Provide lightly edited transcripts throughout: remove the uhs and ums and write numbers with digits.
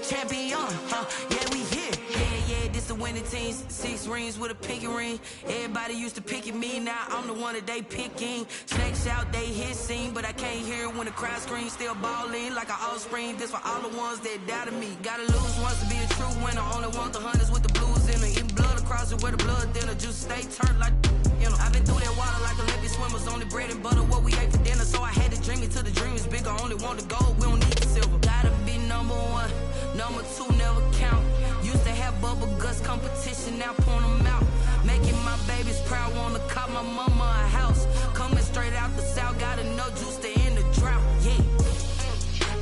champion, yeah, we here. Yeah, this the winning teams. 6 rings with a pinky ring. Everybody used to pick at me, now I'm the one that they picking. Snakes out, they hit scene, but I can't hear it when the crowd screams. Still balling like an offspring. This for all the ones that doubted me. Gotta lose once to be a true winner. Only want the hunters with the blues in it. Eating blood across it where the blood thinner. Just stay turned like, you know. I've been through that water like Olympic swimmers. Only bread and butter, what we ate for dinner. So I had to dream it till the dream is bigger. Only want the gold, we don't need the silver. Gotta be number 1, number 2 never count. Used to have bubble guts competition, now point them out. Making my babies proud, wanna cop my mama a house. Coming straight out the south, gotta know juice to end the drought. Yeah,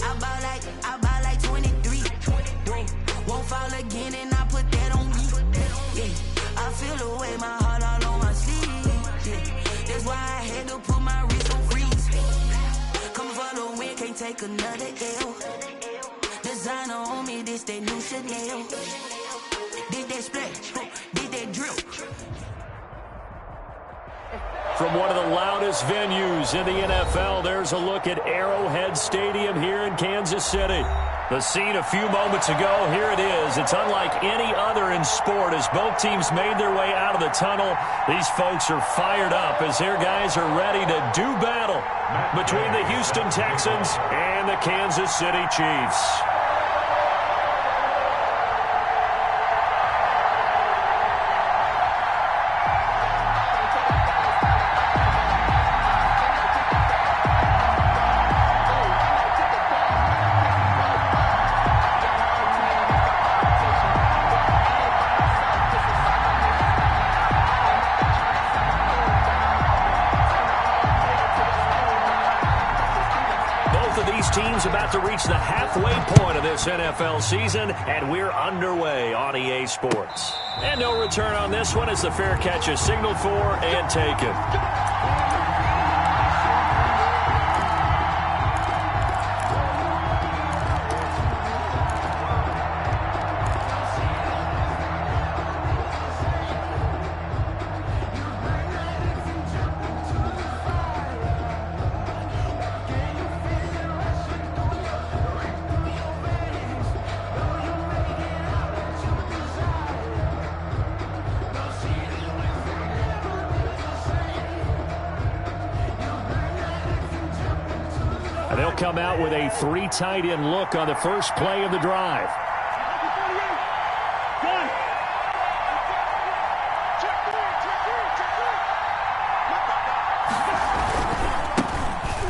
I bought like 23. Won't fall again, and I put that on me. Yeah, I feel the way, my heart all on my sleeve. Yeah, that's why I had to put my wrist on freeze. Come for the win, can't take another L. Designer on me, this that new Chanel. Did that splash, did that drip. From one of the loudest venues in the NFL, there's a look at Arrowhead Stadium here in Kansas City. The scene a few moments ago, here it is. It's unlike any other in sport as both teams made their way out of the tunnel. These folks are fired up as their guys are ready to do battle between the Houston Texans and the Kansas City Chiefs. Teams about to reach the halfway point of this NFL season, and we're underway on EA Sports. And no return on this one as the fair catch is signaled for and taken. They'll come out with a 3 tight end look on the first play of the drive.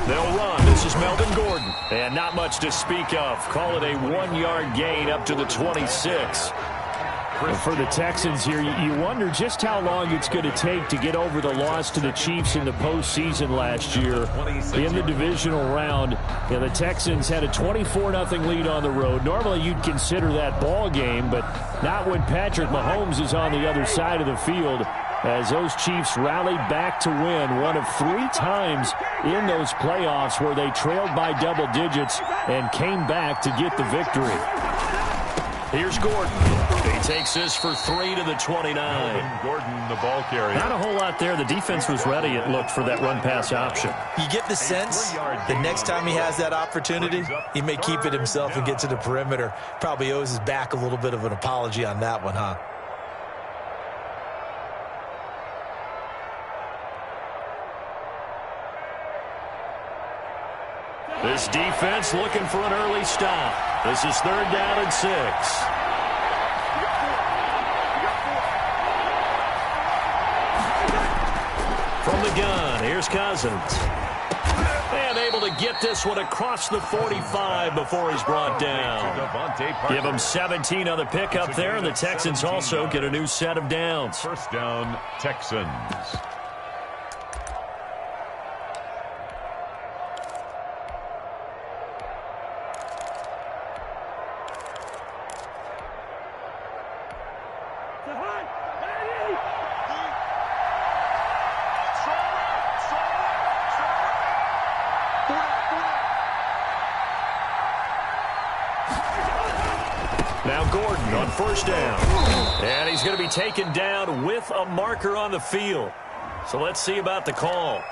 They'll run. This is Melvin Gordon. And not much to speak of. Call it a 1-yard gain up to the 26. For the Texans here, you wonder just how long it's going to take to get over the loss to the Chiefs in the postseason last year. In the divisional round, the Texans had a 24-0 lead on the road. Normally you'd consider that ball game, but not when Patrick Mahomes is on the other side of the field, as those Chiefs rallied back to win one of 3 times in those playoffs where they trailed by double digits and came back to get the victory. Here's Gordon. He takes this for 3 to the 29. Gordon, the ball carrier. Not a whole lot there. The defense was ready, it looked, for that run-pass option. You get the sense the next time he has that opportunity, he may keep it himself and get to the perimeter. Probably owes his back a little bit of an apology on that one, huh? This defense looking for an early stop. This is 3rd down and 6. From the gun, here's Cousins. And able to get this one across the 45 before he's brought down. Give him 17 on the pickup there, and the Texans also get a new set of downs. First down, Texans. Now Gordon on first down. And he's going to be taken down with a marker on the field. So let's see about the call.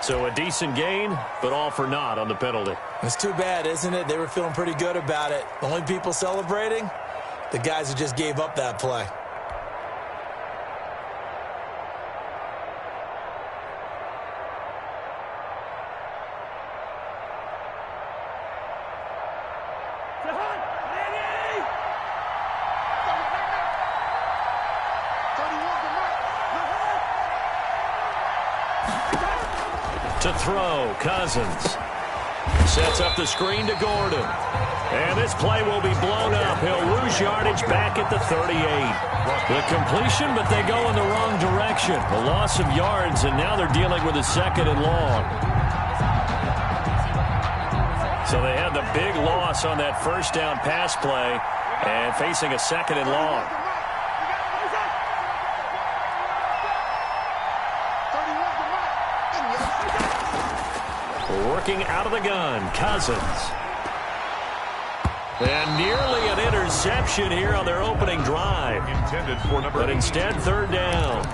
So a decent gain, but all for naught on the penalty. It's too bad, isn't it? They were feeling pretty good about it. The only people celebrating, the guys who just gave up that play. To throw, Cousins. Sets up the screen to Gordon. And this play will be blown up. He'll lose yardage back at the 38. The completion, but they go in the wrong direction. A loss of yards, and now they're dealing with a 2nd and long. So they had the big loss on that first down pass play and facing a 2nd and long. Working out of the gun, Cousins. And nearly an interception here on their opening drive. But instead, 3rd down.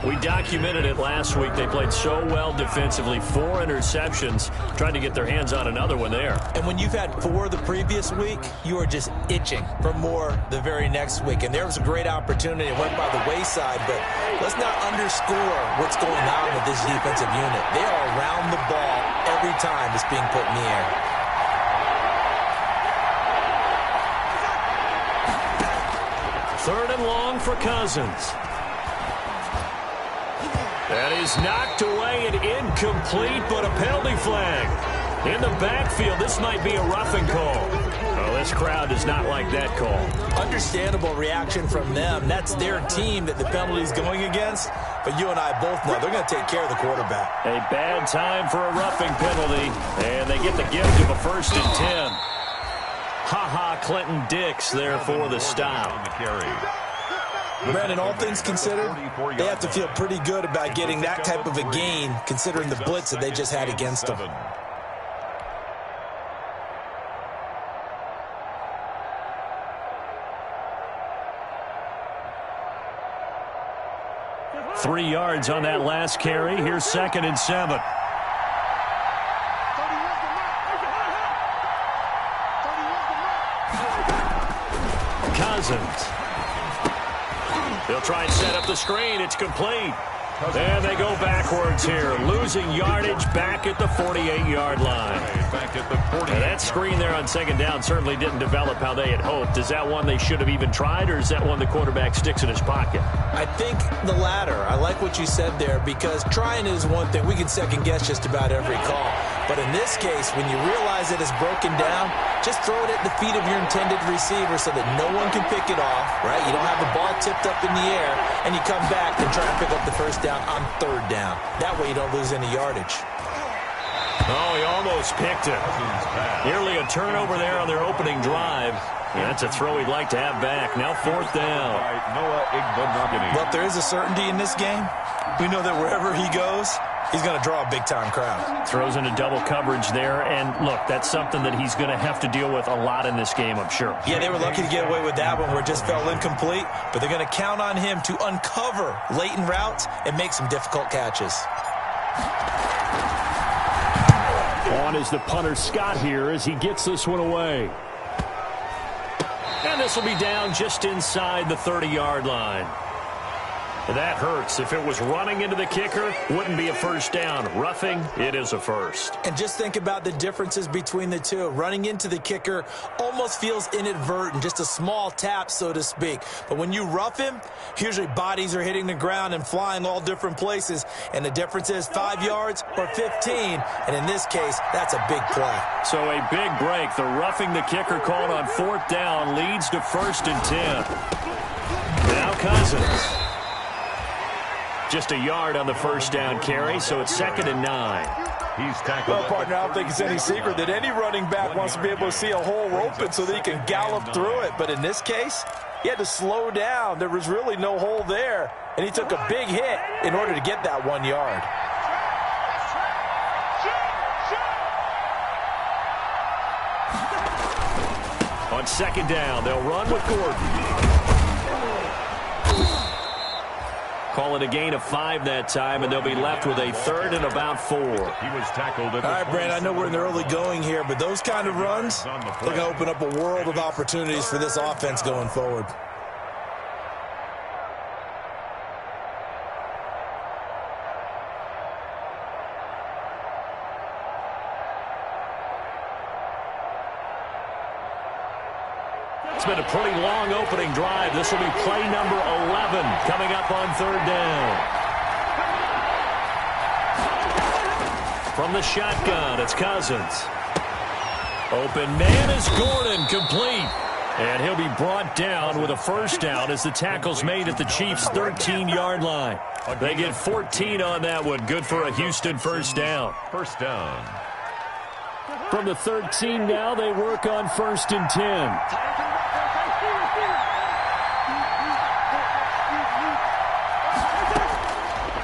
We documented it last week. They played so well defensively. 4 interceptions. Tried to get their hands on another one there. And when you've had 4 the previous week, you are just itching for more the very next week. And there was a great opportunity. It went by the wayside, but let's not underscore what's going on with this defensive unit. They are around the ball every time it's being put in the air. Third and long for Cousins. That is knocked away and incomplete, but a penalty flag. In the backfield, this might be a roughing call. Oh, this crowd does not like that call. Understandable reaction from them. That's their team that the penalty is going against. But you and I both know they're going to take care of the quarterback. A bad time for a roughing penalty, and they get the gift of a 1st and 10. Ha-ha, Clinton Dix there for the stop. Brandon, all things considered, they have to feel pretty good about getting that type of a gain, considering the blitz that they just had against them. Three yards on that last carry. Here's 2nd and 7. Cousins. They'll try and set up the screen. It's complete. And they go backwards here, losing yardage back at the 48-yard line. And that screen there on 2nd down certainly didn't develop how they had hoped. Is that one they should have even tried, or is that one the quarterback sticks in his pocket? I think the latter. I like what you said there, because trying is one thing. We can second-guess just about every call. But in this case, when you realize it is broken down, just throw it at the feet of your intended receiver so that no one can pick it off, right? You don't have the ball tipped up in the air, and you come back and try to pick up the 1st down on 3rd down. That way you don't lose any yardage. Oh, he almost picked it. Nearly a turnover there on their opening drive. That's a throw he'd like to have back. Now 4th down. But there is a certainty in this game. We know that wherever he goes, he's going to draw a big-time crowd. Throws into double coverage there. And, look, that's something that he's going to have to deal with a lot in this game, I'm sure. Yeah, they were lucky to get away with that one where it just fell incomplete. But they're going to count on him to uncover latent routes and make some difficult catches. On is the punter, Scott, here as he gets this one away. And this will be down just inside the 30-yard line. That hurts. If it was running into the kicker, wouldn't be a 1st down. Roughing, it is a 1st. And just think about the differences between the two. Running into the kicker almost feels inadvertent, just a small tap, so to speak. But when you rough him, usually bodies are hitting the ground and flying all different places. And the difference is 5 yards or 15. And in this case, that's a big play. So a big break. The roughing the kicker called on 4th down leads to 1st and 10. Now Cousins. Just a yard on the 1st down carry, so it's 2nd and 9. He's tackled. Well, partner, I don't think it's any secret that any running back wants to be able to see a hole open so that he can gallop through it. But in this case, he had to slow down. There was really no hole there, and he took a big hit in order to get that 1 yard. On 2nd down, they'll run with Gordon. Call it a gain of 5 that time, and they'll be left with a 3rd and about 4. He was tackled at All right, Brand, I know we're in the early going here, but those kind of runs, they're going to open up a world of opportunities for this offense going forward. It's been a pretty long opening drive. This will be play number 11 coming up on 3rd down. From the shotgun, it's Cousins. Open man is Gordon, complete. And he'll be brought down with a 1st down as the tackle's made at the Chiefs' 13-yard line. They get 14 on that one. Good for a Houston 1st down. 1st down. From the 13 now, they work on 1st and 10.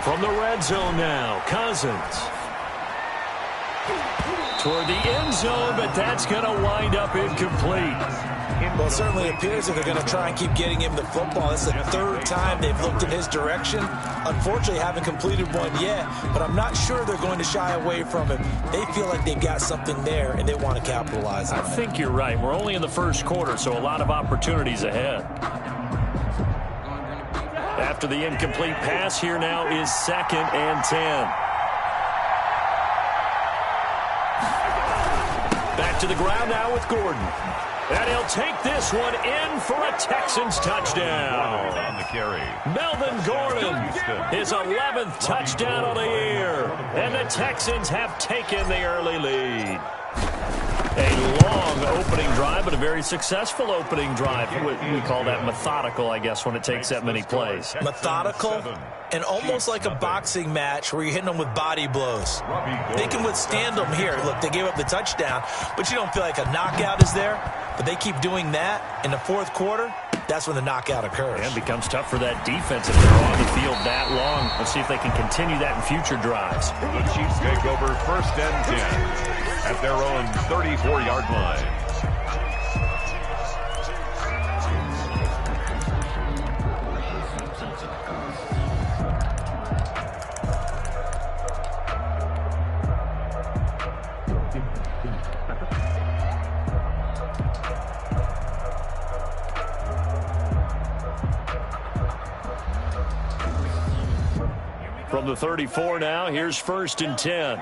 From the red zone now, Cousins. Toward the end zone, but that's going to wind up incomplete. Well, it certainly appears that they're going to try and keep getting him the football. This is the 3rd time they've looked in his direction. Unfortunately, haven't completed one yet, but I'm not sure they're going to shy away from it. They feel like they've got something there, and they want to capitalize on it. I think you're right. We're only in the 1st quarter, so a lot of opportunities ahead. After the incomplete pass, here now is 2nd and 10. Back to the ground now with Gordon. And he'll take this one in for a Texans touchdown. On the carry. Melvin Gordon, his 11th touchdown of the year. And the Texans have taken the early lead. A long opening drive, but a very successful opening drive. We call that methodical, I guess, when it takes that many plays. Methodical and almost like a boxing match where you're hitting them with body blows. They can withstand them here. Look, they gave up the touchdown, but you don't feel like a knockout is there. But they keep doing that in the 4th quarter. That's when the knockout occurs. And it becomes tough for that defense if they're on the field that long. Let's see if they can continue that in future drives. The Chiefs take over 1st and 10 at their own 34-yard line. From the 34 now, here's 1st and 10.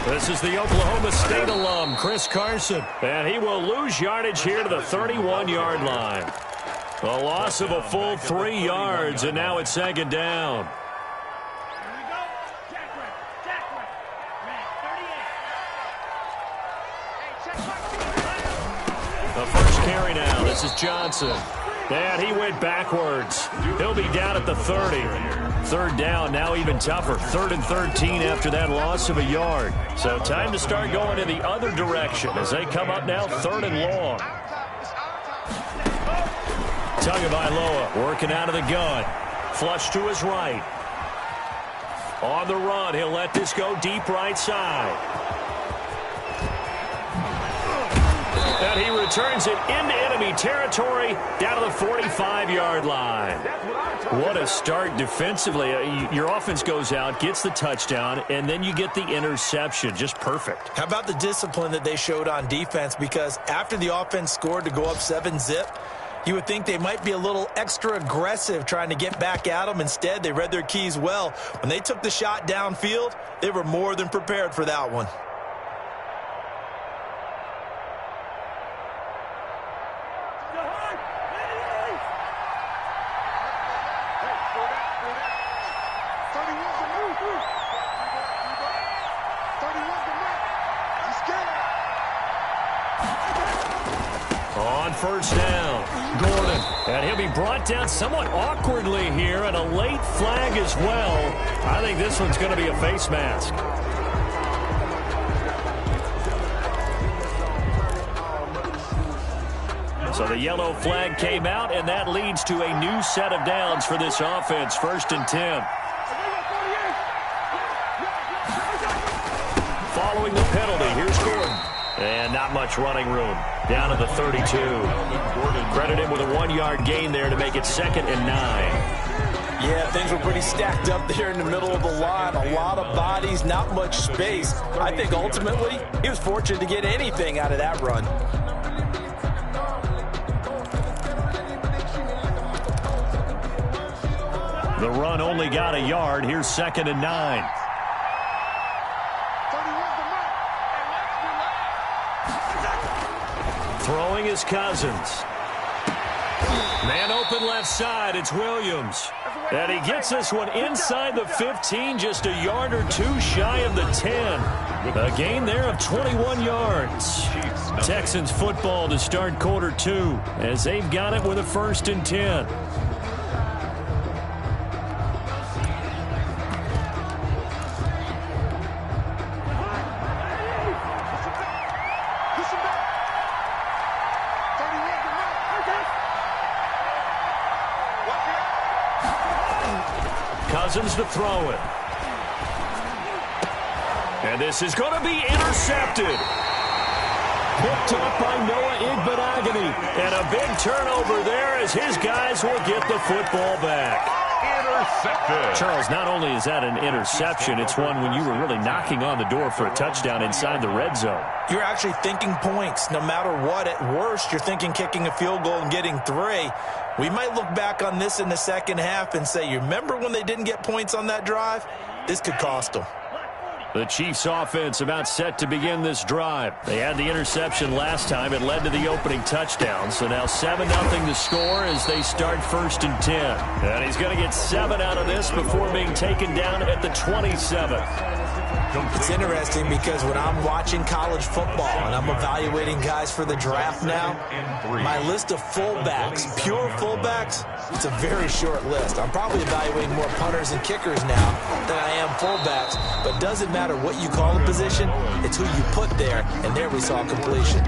This is the Oklahoma State alum, Chris Carson. And he will lose yardage here to the 31-yard line. A loss of a full 3 yards, and now it's 2nd down. The 1st carry now. This is Johnson. And he went backwards. He'll be down at the 30. 3rd down, now even tougher. 3rd and 13 after that loss of a yard. So time to start going in the other direction as they come up now 3rd and long. Tagovailoa working out of the gun. Flush to his right. On the run, he'll let this go deep right side. And he returns it into enemy territory down to the 45-yard line. What a start defensively. Your offense goes out, gets the touchdown, and then you get the interception. Just perfect. How about the discipline that they showed on defense? Because after the offense scored to go up 7-zip, you would think they might be a little extra aggressive trying to get back at them. Instead, they read their keys well. When they took the shot downfield, they were more than prepared for that one. On 1st down, Gordon. And he'll be brought down somewhat awkwardly here, and a late flag as well. I think this one's going to be a face mask. So the yellow flag came out, and that leads to a new set of downs for this offense. 1st and 10. Following the penalty, here's Gordon. And not much running room. Down to the 32. Credit him with a 1-yard gain there to make it 2nd and 9. Yeah, things were pretty stacked up there in the middle of the line. A lot of bodies, not much space. I think ultimately he was fortunate to get anything out of that run. The run only got a yard. Here's 2nd and 9. Throwing is Cousins. Man open left side. It's Williams. And he gets this one inside the 15, just a yard or two shy of the 10. A gain there of 21 yards. Texans football to start quarter 2 as they've got it with a 1st and 10. Cousins to throw it. And this is going to be intercepted. Picked up by Noah Igbinoghene. And a big turnover there as his guys will get the football back. Intercepted. Charles, not only is that an interception, it's one when you were really knocking on the door for a touchdown inside the red zone. You're actually thinking points. No matter what, at worst, you're thinking kicking a field goal and getting 3. We might look back on this in the second half and say, you remember when they didn't get points on that drive? This could cost them. The Chiefs offense about set to begin this drive. They had the interception last time. It led to the opening touchdown. So now 7-0 to score as they start 1st and 10. And he's going to get 7 out of this before being taken down at the 27. It's interesting because when I'm watching college football and I'm evaluating guys for the draft now, my list of fullbacks, pure fullbacks, it's a very short list. I'm probably evaluating more punters and kickers now than I am fullbacks, but doesn't matter what you call a position, it's who you put there, and there we saw completion.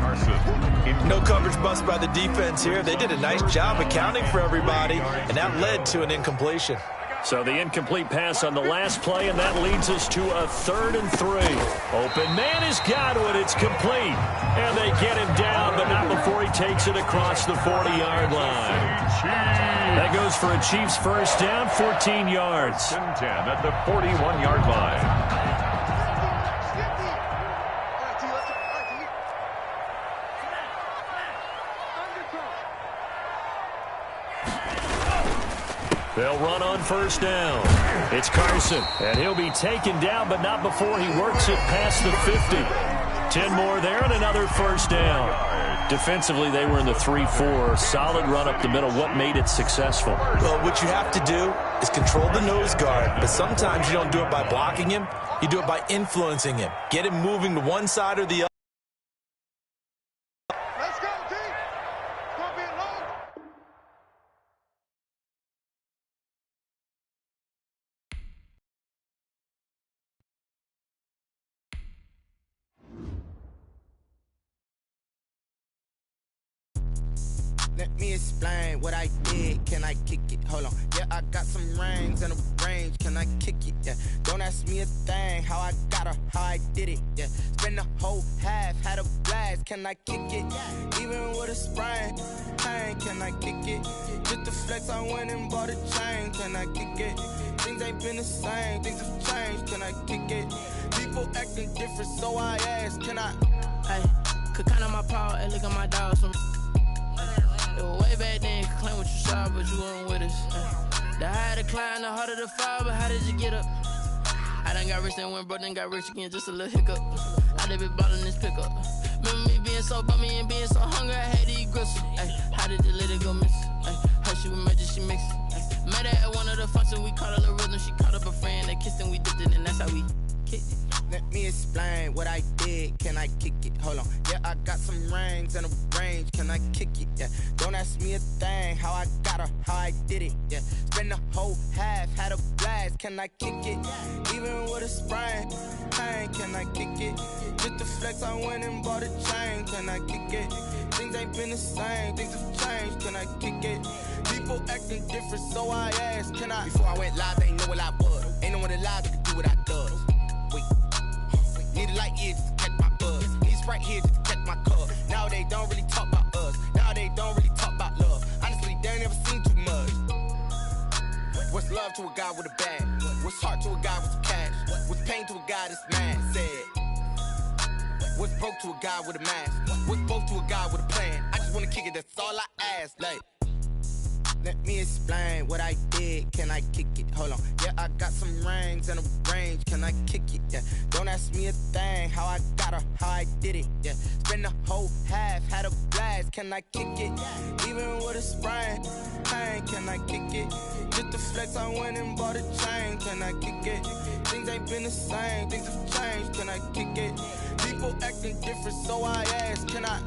No coverage bust by the defense here. They did a nice job accounting for everybody, and that led to an incompletion. So the incomplete pass on the last play, and that leads us to a 3rd and 3. Open man is Godwin. It's complete. And they get him down, but not before he takes it across the 40-yard line. That goes for a Chiefs first down, 14 yards. 10 at the 41-yard line. They'll run on first down. It's Carson, and he'll be taken down, but not before he works it past the 50. 10 more there and another first down. Defensively, they were in the 3-4. Solid run up the middle. What made it successful? Well, what you have to do is control the nose guard, but sometimes you don't do it by blocking him. You do it by influencing him. Get him moving to one side or the other. Let's go, team. It's going to be a long. Let me explain what I did. Can I kick it? Hold on. Yeah, I got some rings and a range. Can I kick it? Yeah. Don't ask me a thing. How I got her, how I did it. Yeah. Spend the whole half, had a blast. Can I kick it? Even with a sprain. Pain, can I kick it? Just the flex, I went and bought a chain. Can I kick it? Things ain't been the same. Things have changed. Can I kick it? People acting different, so I ask. Can I? Hey, could count on my power and look at my dogs from. It was way back then, could claim what you saw, but you weren't with us. The higher the climb, the harder the fall, but how did you get up? I done got rich and went broke, then got rich again, just a little hiccup. I done been ballin' this pickup. Remember me being so bummy and being so hungry, I had to eat gristle. Ay, how did the little go miss? Ay, her she was magic, she mixed. Met her at one of the functions, we caught a little rhythm, she caught up a friend, they kissed and we dipped it, and that's how we kicked it. Let me explain what I did. Can I kick it? Hold on. Yeah, I got some rings and a range. Can I kick it? Yeah. Don't ask me a thing. How I got her, how I did it. Yeah. Spend the whole half, had a blast. Can I kick it? Even with a sprain. Pain, can I kick it? Just the flex, I went and bought a chain. Can I kick it? Things ain't been the same. Things have changed. Can I kick it? People acting different, so I asked. Can I? Before I went live, they ain't know what I was. Ain't no one alive that could do what I does. Wait. Need a light here just to catch my buzz. Need Sprite here just to catch my cup. Now they don't really talk about us. Now they don't really talk about love. Honestly, they ain't never seen too much. What's love to a guy with a bag? What's heart to a guy with some cash? What's pain to a guy that's mad? Said. What's broke to a guy with a mask? What's broke to a guy with a plan? I just wanna kick it, that's all I ask. Like, let me explain what I did. Can I kick it? Hold on. Yeah, I got some rings and a range. Can I kick it? Yeah. Don't ask me a thing. How I got her, how I did it. Yeah. Spend the whole half, had a blast. Can I kick it? Even with a sprain. Pain, can I kick it? Just the flex, I went and bought a chain. Can I kick it? Things ain't been the same. Things have changed. Can I kick it? People acting different, so I ask. Can I?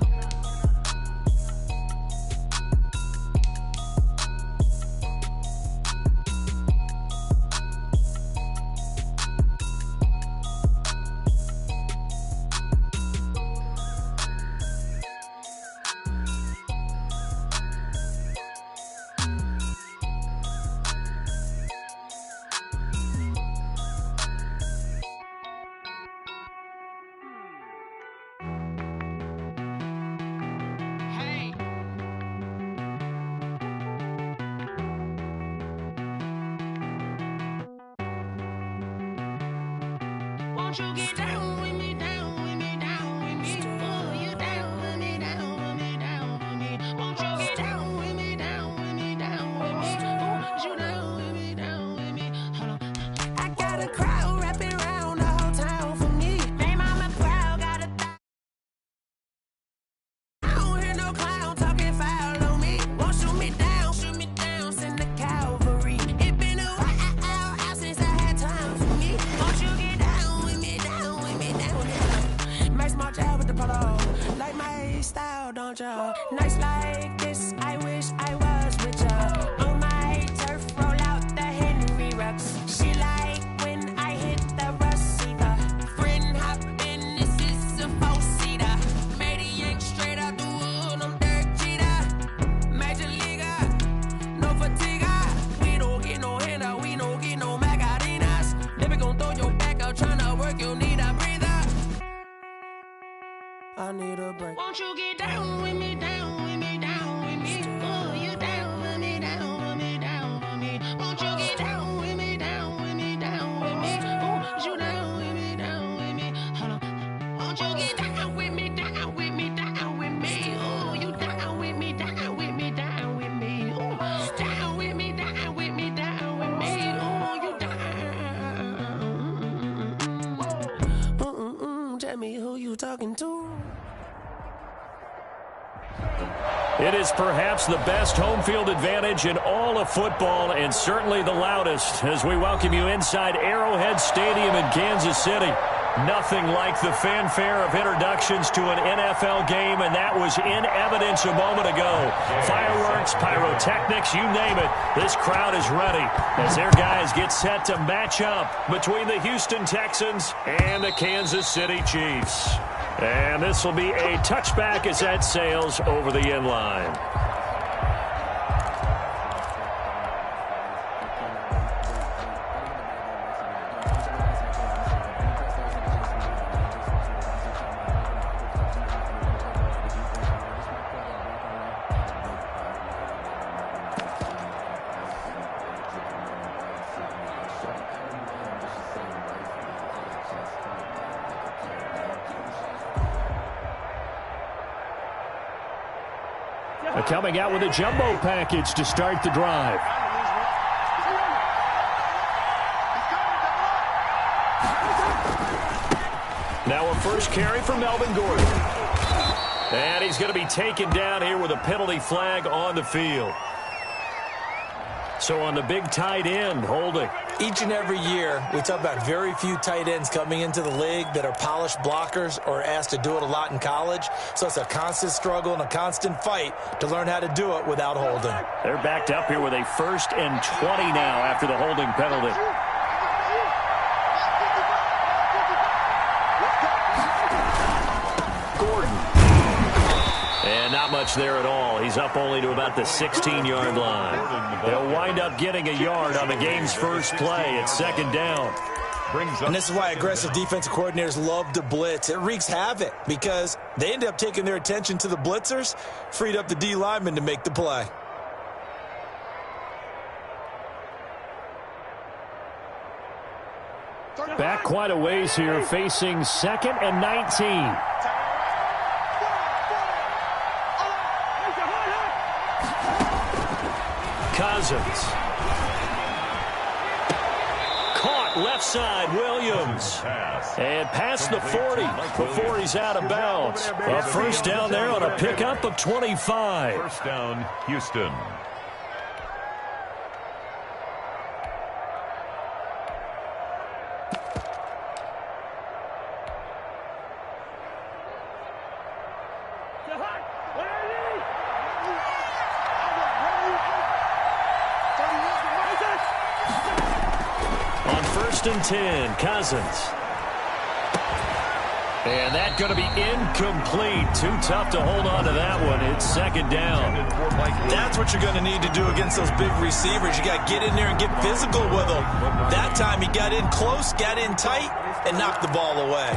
Won't you get down with me, down with me, down with me? Oh, you down with me, down with me, down with me. Won't you get down with me, down with me, down with me? Oh, you down with me, down with me? Hold on. I got a crowd wrapping around the whole town for me. Name on my crowd, got a I don't hear no clown talking foul on me. Won't shoot me down, send the cavalry. It been a while since I had time for me. Won't you get down with me, down with me, down with me? Max March out with the polo. Like my style, don't ya? Nights like this, I wish I was with ya. On my turf, roll out the Henry Rux. She like when I hit the receiver. Friend hop in, this is a four-seater. Made a yank straight out the wood, I'm Derek Jeter. Major leaguer, no fatigue. We don't get no handout, we don't get no Macarinas. Never gon' throw your back out, tryna work, you need a breather. I need a break. Won't you get down with me, down with me, down with me? Oh, you down with me, down with me, down with me? Won't you get down with me, down with me, down with me? Oh, you down with me, down with me? Hold on. Won't you get down with me, down with me, down with me? Oh, you down with me, down with me, down with me? Oh, down with me, down with me, down with me? Oh, you down. Tell me who you talking to. It is perhaps the best home field advantage in all of football, and certainly the loudest, as we welcome you inside Arrowhead Stadium in Kansas City. Nothing like the fanfare of introductions to an NFL game, and that was in evidence a moment ago. Fireworks, pyrotechnics, you name it. This crowd is ready as their guys get set to match up between the Houston Texans and the Kansas City Chiefs. And this will be a touchback as that sails over the end line. Coming out with a jumbo package to start the drive. Now a first carry for Melvin Gordon. And he's going to be taken down here with a penalty flag on the field. So on the big tight end, holding. Each and every year, we talk about very few tight ends coming into the league that are polished blockers or asked to do it a lot in college. So it's a constant struggle and a constant fight to learn how to do it without holding. They're backed up here with a 1st and 20 now after the holding penalty. Gordon. And not much there at all. He's up only to about the 16-yard line. They'll wind up getting a yard on the game's first play at 2nd down. brings up. And this is why aggressive defensive coordinators love to blitz. It wreaks havoc because they end up taking their attention to the blitzers, freed up the D lineman to make the play. Back quite a ways here, facing 2nd and 19. Cousins. Caught left side, Williams. And past the 40 before he's out of bounds. A first down there on a pickup of 25. First down, Houston. And 10, Cousins. And that going to be incomplete. Too tough to hold on to that one. It's 2nd down. That's what you're going to need to do against those big receivers. You got to get in there and get physical with them. That time he got in close, got in tight, and knocked the ball away.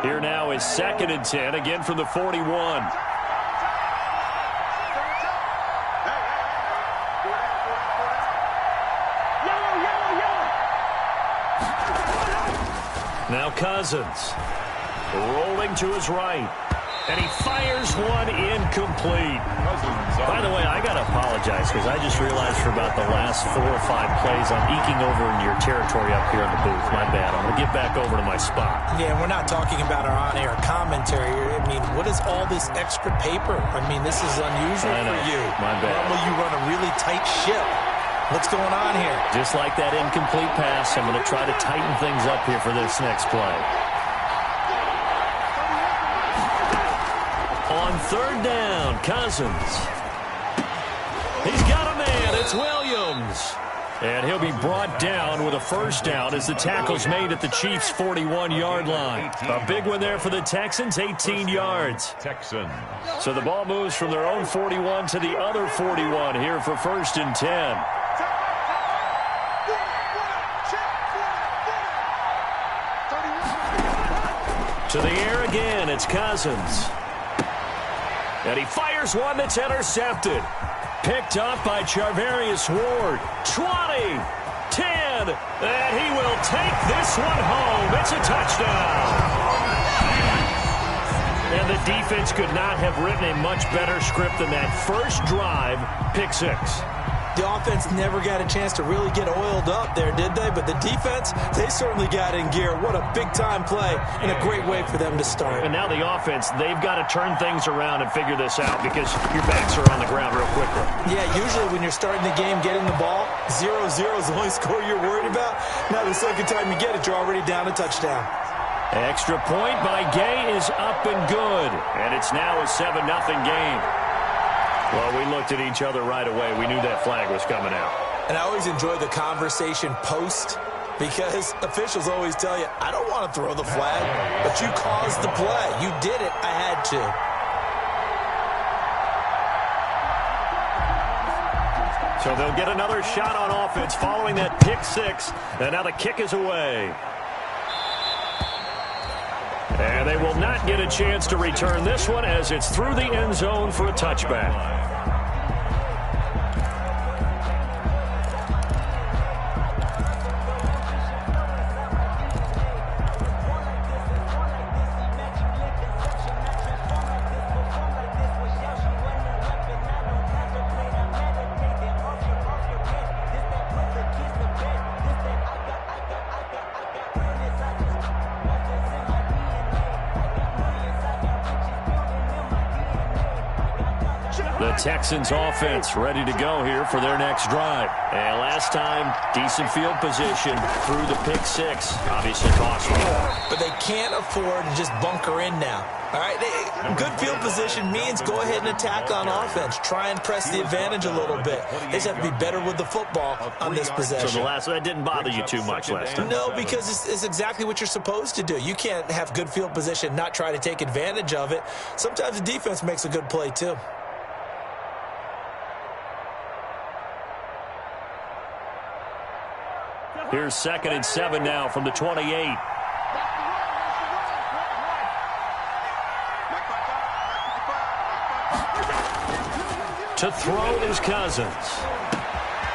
Here now is 2nd and 10, again from the 41. Now Cousins rolling to his right. And he fires one incomplete. By the way, I got to apologize because I just realized for about the last 4 or 5 plays I'm eking over into your territory up here in the booth. My bad. I'm going to get back over to my spot. Yeah, we're not talking about our on-air commentary. I mean, what is all this extra paper? I mean, this is unusual for you. My bad. Normally you run a really tight ship. What's going on here? Just like that incomplete pass, I'm going to try to tighten things up here for this next play. On 3rd down, Cousins. He's got a man. It's Williams. And he'll be brought down with a first down as the tackle's made at the Chiefs' 41-yard line. A big one there for the Texans, 18 yards. Texans. So the ball moves from their own 41 to the other 41 here for 1st and 10. To the air again, it's Cousins. And he fires one that's intercepted. Picked up by Charvarius Ward. 20, 10, and he will take this one home. It's a touchdown. And the defense could not have written a much better script than that first drive, pick 6. The offense never got a chance to really get oiled up there, did they? But the defense, they certainly got in gear. What a big-time play and a great way for them to start. And now the offense, they've got to turn things around and figure this out because your backs are on the ground real quickly. Yeah, usually when you're starting the game, getting the ball, 0-0 is the only score you're worried about. Now the second time you get it, you're already down a touchdown. Extra point by Gay is up and good. And it's now a 7-0 game. Well, we looked at each other right away. We knew that flag was coming out. And I always enjoy the conversation post because officials always tell you, I don't want to throw the flag, but you caused the play. You did it. I had to. So they'll get another shot on offense following that pick 6. And now the kick is away. And they will not get a chance to return this one as it's through the end zone for a touchback. The Texans offense ready to go here for their next drive. And last time, decent field position through the pick six. Obviously cost them. But they can't afford to just bunker in now. All right, good field position means go ahead and attack on offense. Try and press the advantage a little bit. They just have to be better with the football on this possession. So the last one, that didn't bother you too much last time? No, because it's exactly what you're supposed to do. You can't have good field position, not try to take advantage of it. Sometimes the defense makes a good play too. Here's 2nd and 7 now from the 28. To throw is Cousins.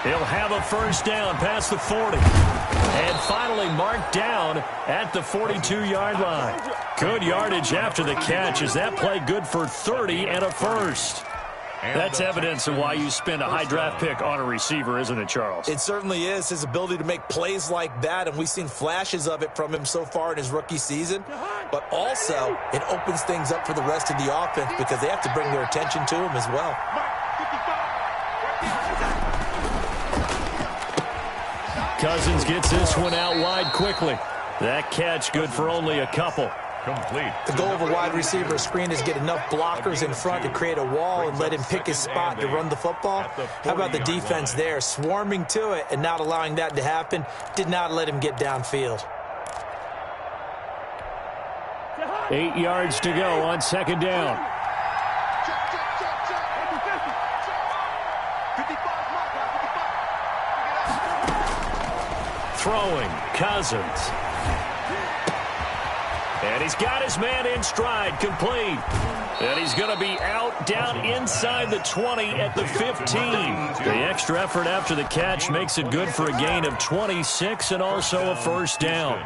He'll have a first down past the 40. And finally marked down at the 42-yard line. Good yardage after the catch. Is that play good for 30 and a first? That's evidence of why you spend a high draft pick on a receiver, isn't it, Charles? It certainly is. His ability to make plays like that, and we've seen flashes of it from him so far in his rookie season. But also, it opens things up for the rest of the offense because they have to bring their attention to him as well. Cousins gets this one out wide quickly. That catch good for only a couple. Complete. The goal of a wide receiver screen is get enough blockers in front to create a wall and let him pick his spot to run the football. How about the defense there? Swarming to it and not allowing that to happen. Did not let him get downfield. 8 yards to go on 2nd down. Throwing, Cousins. And he's got his man in stride, complete. And he's going to be out down inside the 20 at the 15. The extra effort after the catch makes it good for a gain of 26 and also a first down.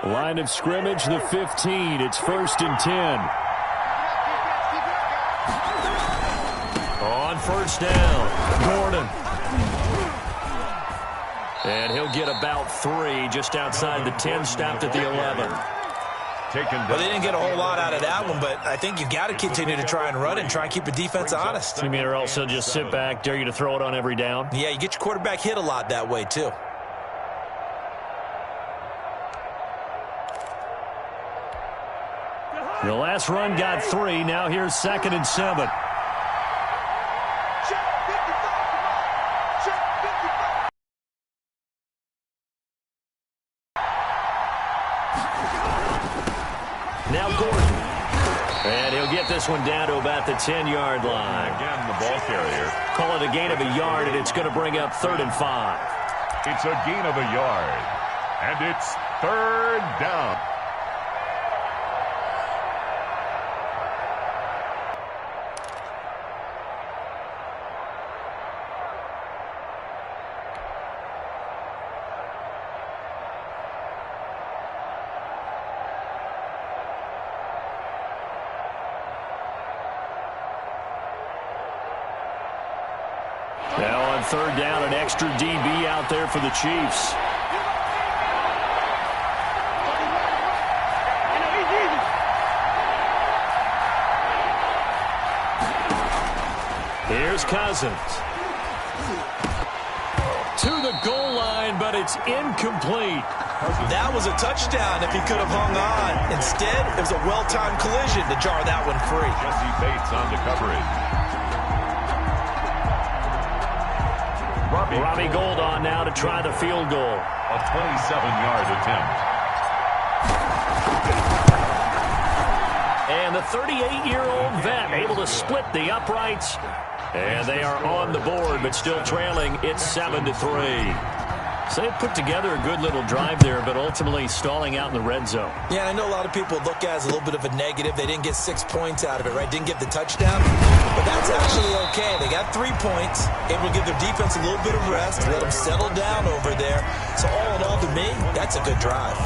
Line of scrimmage, the 15. It's 1st and 10. On first down, Gordon. And he'll get about 3 just outside the 10, stopped at the 11. Well, they didn't get a whole lot out of that one, but I think you've got to continue to try and run and try and keep the defense honest. You mean or else he'll just sit back, dare you to throw it on every down? Yeah, you get your quarterback hit a lot that way, too. The last run got 3. Now here's 2nd and 7. Now Gordon. And he'll get this one down to about the 10-yard line. Again, the ball carrier. Call it a gain of a yard, and it's going to bring up 3rd and 5. It's a gain of a yard. And it's 3rd down. Now on 3rd down, an extra DB out there for the Chiefs. Here's Cousins. To the goal line, but it's incomplete. That was a touchdown if he could have hung on. Instead, it was a well-timed collision to jar that one free. Jesse Bates on the coverage. Robbie Gould on now to try the field goal. A 27-yard attempt. And the 38-year-old vet able to split the uprights. And they are on the board, but still trailing. It's 7-3. So they put together a good little drive there, but ultimately stalling out in the red zone. Yeah, I know a lot of people look at it as a little bit of a negative. They didn't get 6 points out of it, right? Didn't get the touchdown. But that's actually okay. They got 3 points, able to give their defense a little bit of rest, let them settle down over there. So all in all, to me, that's a good drive.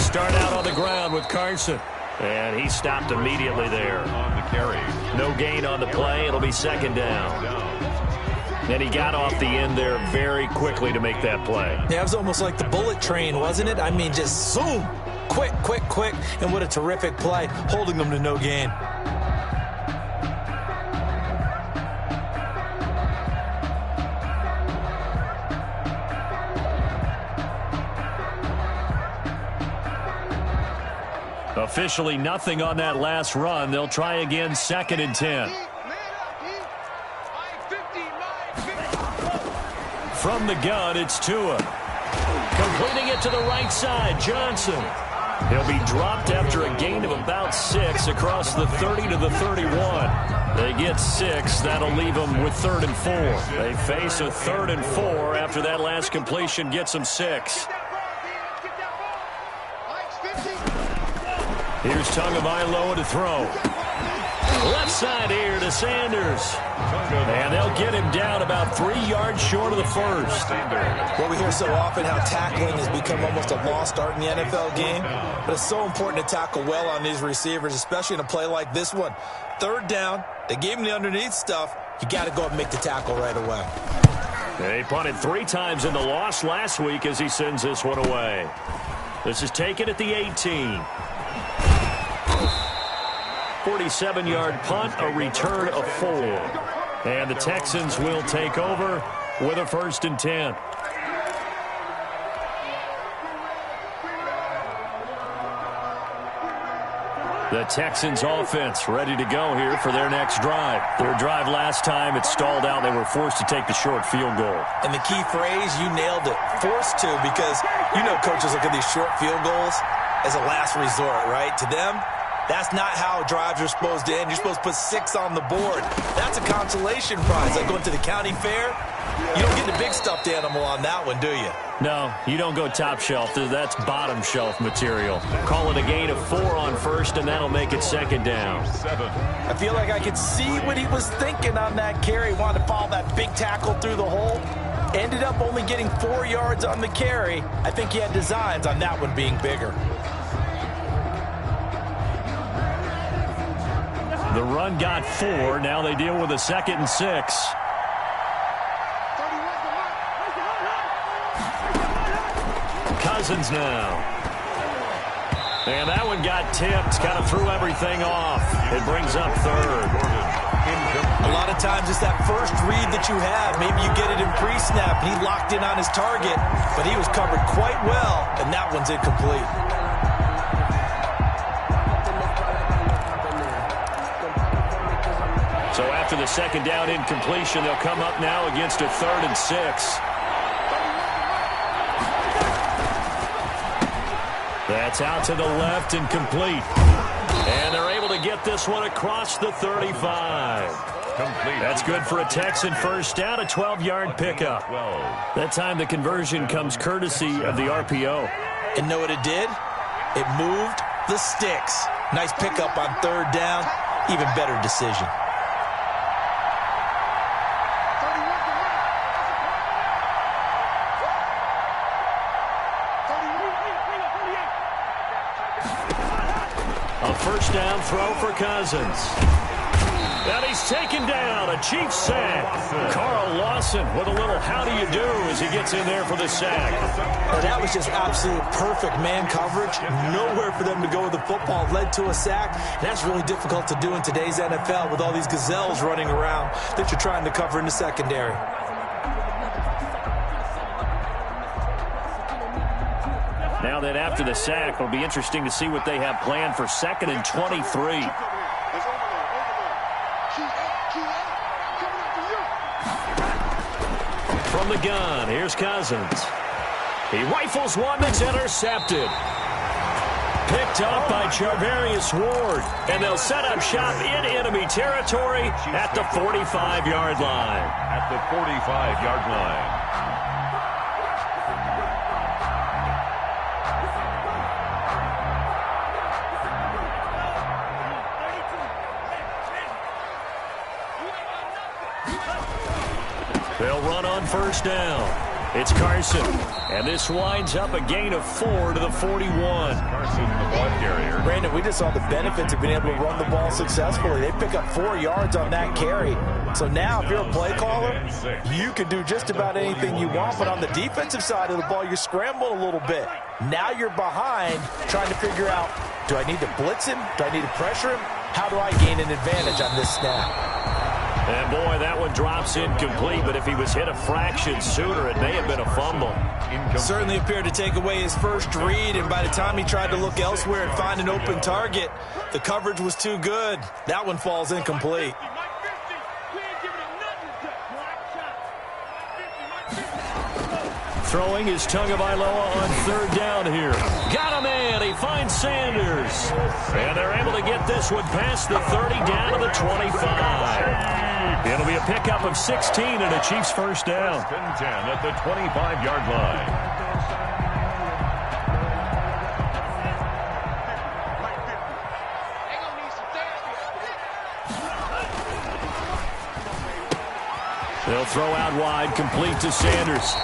start out on the ground with Carson. And he stopped immediately there. On the carry. No gain on the play. It'll be second down. And he got off the end there very quickly to make that play. Yeah, it was almost like the bullet train, wasn't it? I mean, just zoom. Quick, quick, quick. And what a terrific play, holding them to no gain. Officially nothing on that last run. They'll try again, 2nd and 10. From the gun, it's Tua. Completing it to the right side, Johnson. He'll be dropped after a gain of about 6 across the 30 to the 31. They get 6. That'll leave them with 3rd and 4. They face a 3rd and 4 after that last completion gets them 6. Here's Tagovailoa to throw. Left side here to Sanders. And they'll get him down about 3 yards short of the first. Well, we hear so often how tackling has become almost a lost art in the NFL game. But it's so important to tackle well on these receivers, especially in a play like this one. 3rd down, they gave him the underneath stuff. You got to go up and make the tackle right away. They punted 3 times in the loss last week as he sends this one away. This is taken at the 18. 47-yard punt, a return of 4. And the Texans will take over with a 1st and 10. The Texans offense ready to go here for their next drive. Their drive last time, it stalled out. They were forced to take the short field goal. And the key phrase, you nailed it, forced to, because you know coaches look at these short field goals as a last resort, right? To them, that's not how drives are supposed to end. You're supposed to put 6 on the board. That's a consolation prize. Like going to the county fair, you don't get the big stuffed animal on that one, do you? No, you don't go top shelf. That's bottom shelf material. Call it a gain of 4 on 1st, and that'll make it 2nd down. I feel like I could see what he was thinking on that carry. Wanted to follow that big tackle through the hole. Ended up only getting 4 yards on the carry. I think he had designs on that one being bigger. The run got 4. Now they deal with a 2nd and 6. Cousins now. And that one got tipped. Kind of threw everything off. It brings up 3rd. A lot of times it's that first read that you have. Maybe you get it in pre-snap. He locked in on his target, but he was covered quite well, and that one's incomplete. So after the 2nd down incompletion, they'll come up now against a 3rd and 6. That's out to the left and complete. And they're able to get this one across the 35. Complete. That's good for a Texan first down, a 12-yard pickup. That time the conversion comes courtesy of the RPO. And know what it did? It moved the sticks. Nice pickup on 3rd down. Even better decision. A 1st down throw for Cousins. And he's taken down, a Chiefs sack. Carl Lawson with a little how do you do as he gets in there for the sack. Well, that was just absolute perfect man coverage. Nowhere for them to go with the football. Led to a sack. And that's really difficult to do in today's NFL with all these gazelles running around that you're trying to cover in the secondary. Now that after the sack, it'll be interesting to see what they have planned for 2nd and 23. From the gun, here's Cousins. He rifles one that's intercepted. Picked up by Charvarius Ward. And they'll set up shop in enemy territory at the 45-yard line. At the 45-yard line. They'll run on 1st down. It's Carson. And this winds up a gain of 4 to the 41. Carson, the ball carrier. Brandon, we just saw the benefits of being able to run the ball successfully. They pick up 4 yards on that carry. So now if you're a play caller, you can do just about anything you want. But on the defensive side of the ball, you're scrambling a little bit. Now you're behind trying to figure out, do I need to blitz him? Do I need to pressure him? How do I gain an advantage on this snap? And boy, that one drops incomplete, but if he was hit a fraction sooner, it may have been a fumble. Certainly appeared to take away his first read, and by the time he tried to look elsewhere and find an open target, the coverage was too good. That one falls incomplete. Throwing is Tagovailoa on 3rd down here. Got him in. He finds Sanders. And they're able to get this one past the 30 down to the 25. It'll be a pickup of 16 and a Chiefs first down. 10 at the 25-yard line. They'll throw out wide, complete to Sanders.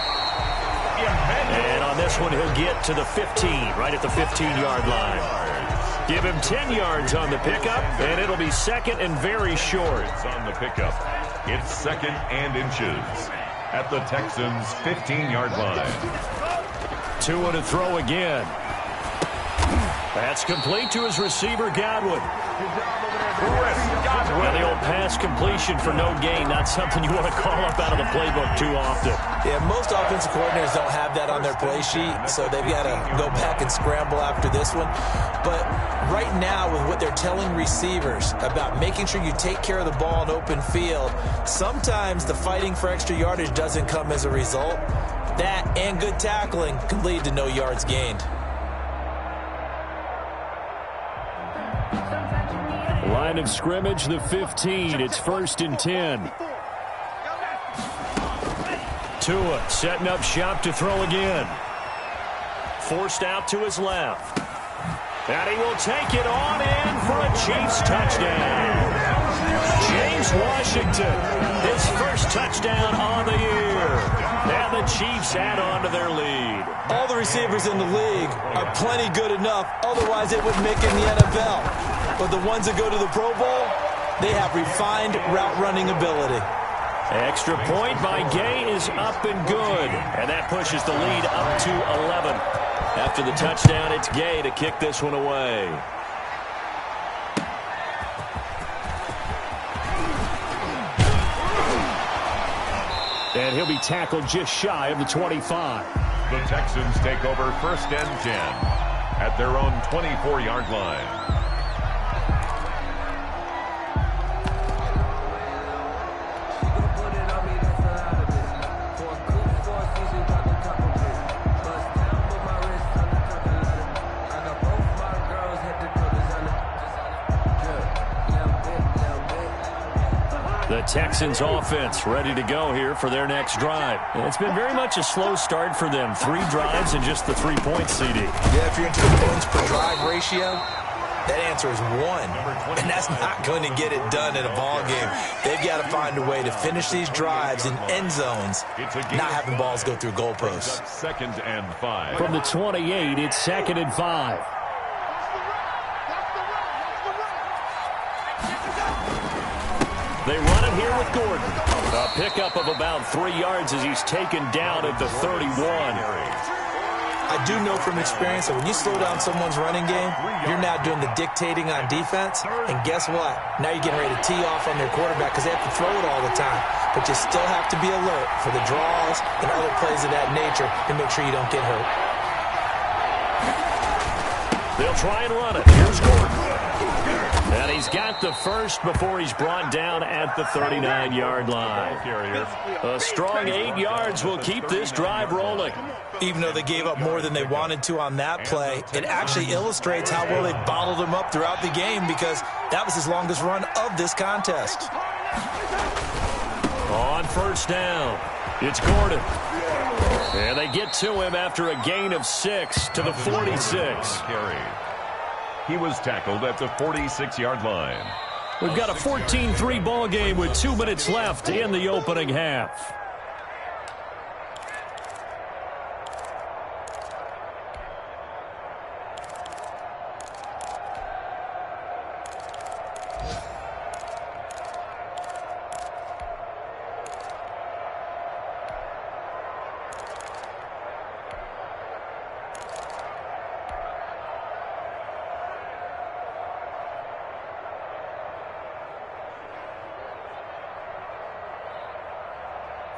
And on this one, he'll get to the 15, right at the 15-yard line. Give him 10 yards on the pickup, and it'll be 2nd and very short. It's on the pickup. It's 2nd and inches at the Texans' 15-yard line. Tua to throw again. That's complete to his receiver, Godwin. Well, the old pass completion for no gain, not something you want to call up out of the playbook too often. Yeah, most offensive coordinators don't have that on their play sheet, so they've got to go back and scramble after this one. But right now, with what they're telling receivers about making sure you take care of the ball in open field, sometimes the fighting for extra yardage doesn't come as a result. That and good tackling can lead to no yards gained. Line of scrimmage, the 15. It's 1st and 10. Tua setting up shop to throw again. Forced out to his left. And he will take it on in for a Chiefs touchdown. James Washington, his first touchdown on the year. And the Chiefs add on to their lead. All the receivers in the league are plenty good enough, otherwise they wouldn't make it in the NFL. But the ones that go to the Pro Bowl, they have refined route running ability. Extra point by Gay is up and good. And that pushes the lead up to 11. After the touchdown, it's Gay to kick this one away. And he'll be tackled just shy of the 25. The Texans take over 1st and 10 at their own 24-yard line. The Texans offense ready to go here for their next drive. It's been very much a slow start for them. 3 drives and just the 3 points, CD. Yeah, if you're into the points per drive ratio, that answer is 1. And that's not going to get it done in a ball game. They've got to find a way to finish these drives in end zones, not having balls go through goalposts. 2nd and 5. From the 28, it's 2nd and 5. They run it here with Gordon. A pickup of about 3 yards as he's taken down at the 31. I do know from experience that when you slow down someone's running game, you're now doing the dictating on defense. And guess what? Now you're getting ready to tee off on their quarterback because they have to throw it all the time. But you still have to be alert for the draws and other plays of that nature and make sure you don't get hurt. They'll try and run it. Here's Gordon. And he's got the first before he's brought down at the 39-yard line. A strong 8 yards will keep this drive rolling. Even though they gave up more than they wanted to on that play, it actually illustrates how well they bottled him up throughout the game because that was his longest run of this contest. On 1st down, it's Gordon. And they get to him after a gain of 6 to the 46. He was tackled at the 46-yard line. We've got a 14-3 ball game with 2 minutes left in the opening half.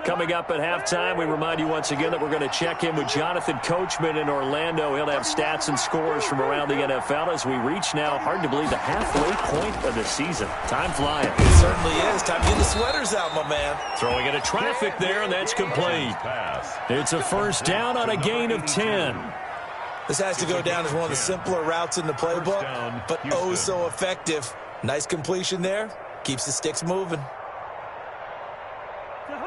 Coming up at halftime, we remind you once again that we're going to check in with Jonathan Coachman in Orlando. He'll have stats and scores from around the NFL as we reach now, hard to believe, the halfway point of the season. Time flying. It certainly is. Time to get the sweaters out, my man. Throwing into traffic there, and that's complete. It's a first down on a gain of 10. This has to go down as one of the simpler routes in the playbook, but oh so effective. Nice completion there. Keeps the sticks moving.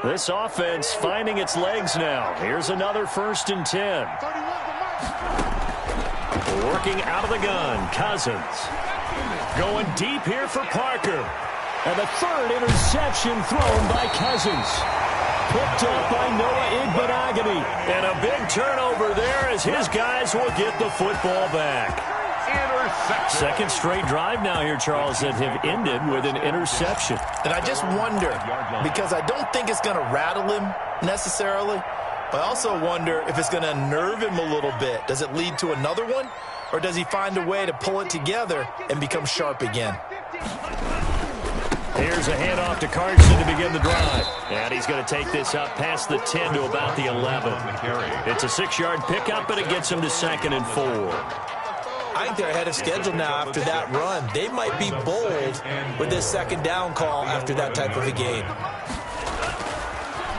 This offense finding its legs now. Here's another 1st and 10. Working out of the gun, Cousins. Going deep here for Parker. And the 3rd interception thrown by Cousins. Picked up by Noah Igbinoghene. And a big turnover there as his guys will get the football back. Second straight drive now here, Charles, that have ended with an interception. And I just wonder, because I don't think it's going to rattle him necessarily, but I also wonder if it's going to unnerve him a little bit. Does it lead to another one, or does he find a way to pull it together and become sharp again? Here's a handoff to Carson to begin the drive. And he's going to take this up past the 10 to about the 11. It's a 6-yard pickup, and it gets him to 2nd and 4. I think they're ahead of schedule now after that run. They might be bold with this 2nd down call after that type of a game.